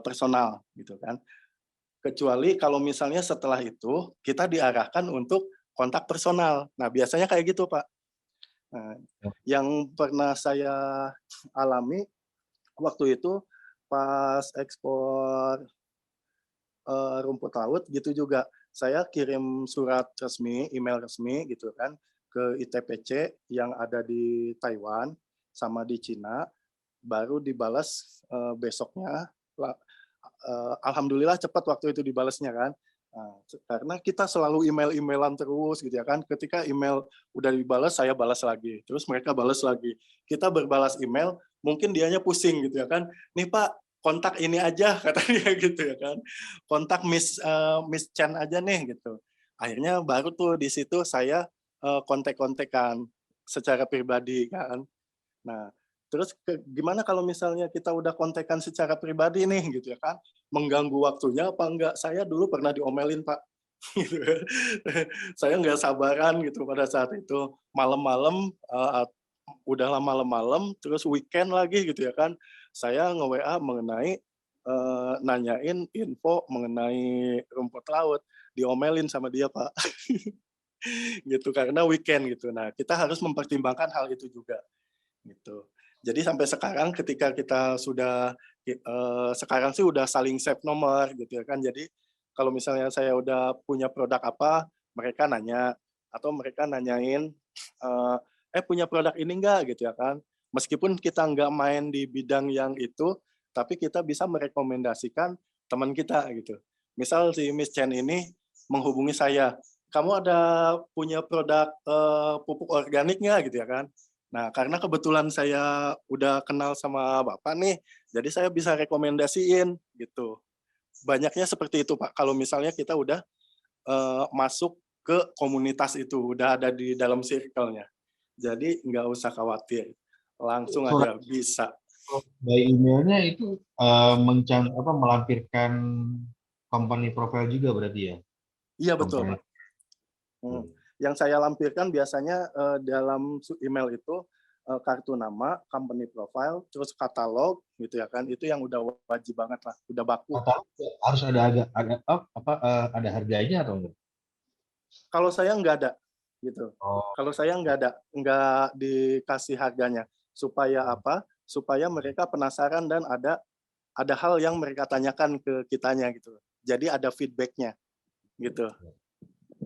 personal gitu kan. Kecuali kalau misalnya setelah itu kita diarahkan untuk kontak personal. Nah, biasanya kayak gitu, Pak. Nah, yang pernah saya alami waktu itu pas ekspor rumput laut gitu juga. Saya kirim surat resmi, email resmi gitu kan ke ITPC yang ada di Taiwan sama di Cina, baru dibalas besoknya. Alhamdulillah cepat waktu itu dibalasnya kan. Nah, karena kita selalu email-emailan terus gitu ya kan. Ketika email udah dibalas, saya balas lagi. Terus mereka balas lagi. Kita berbalas email, mungkin dianya pusing gitu ya kan. Nih Pak, kontak ini aja kata dia gitu ya kan. Kontak Miss Chen aja nih gitu. Akhirnya baru tuh di situ saya kontak-kontakan secara pribadi kan. Nah, terus gimana kalau misalnya kita udah kontekan secara pribadi nih gitu ya kan, mengganggu waktunya apa enggak? Saya dulu pernah diomelin, Pak. Gitu kan. Saya nggak sabaran gitu pada saat itu. Malam-malam, udahlah malam-malam, terus weekend lagi gitu ya kan, saya nge-WA mengenai nanyain info mengenai rumput laut, diomelin sama dia, Pak. Gitu, karena weekend gitu. Nah, kita harus mempertimbangkan hal itu juga, gitu. Jadi sampai sekarang ketika kita sudah sekarang sih udah saling save nomor gitu ya kan. Jadi kalau misalnya saya udah punya produk apa, mereka nanya atau mereka nanyain punya produk ini enggak gitu ya kan. Meskipun kita nggak main di bidang yang itu, tapi kita bisa merekomendasikan teman kita gitu. Misal si Miss Chen ini menghubungi saya, kamu ada punya produk pupuk organik nggak gitu ya kan. Nah, karena kebetulan saya udah kenal sama Bapak nih, jadi saya bisa rekomendasiin gitu. Banyaknya seperti itu, Pak. Kalau misalnya kita udah masuk ke komunitas itu, udah ada di dalam circle-nya. Jadi nggak usah khawatir, langsung aja bisa. By emailnya itu melampirkan company profile juga berarti ya? Iya betul, Pak. Yang saya lampirkan biasanya dalam email itu kartu nama, company profile, terus katalog gitu ya kan. Itu yang udah wajib banget lah, udah baku. Katalog harus ada harganya atau enggak? Kalau saya nggak ada gitu. Kalau saya nggak dikasih harganya. Supaya apa? Supaya mereka penasaran dan ada hal yang mereka tanyakan ke kitanya gitu. Jadi ada feedback-nya gitu.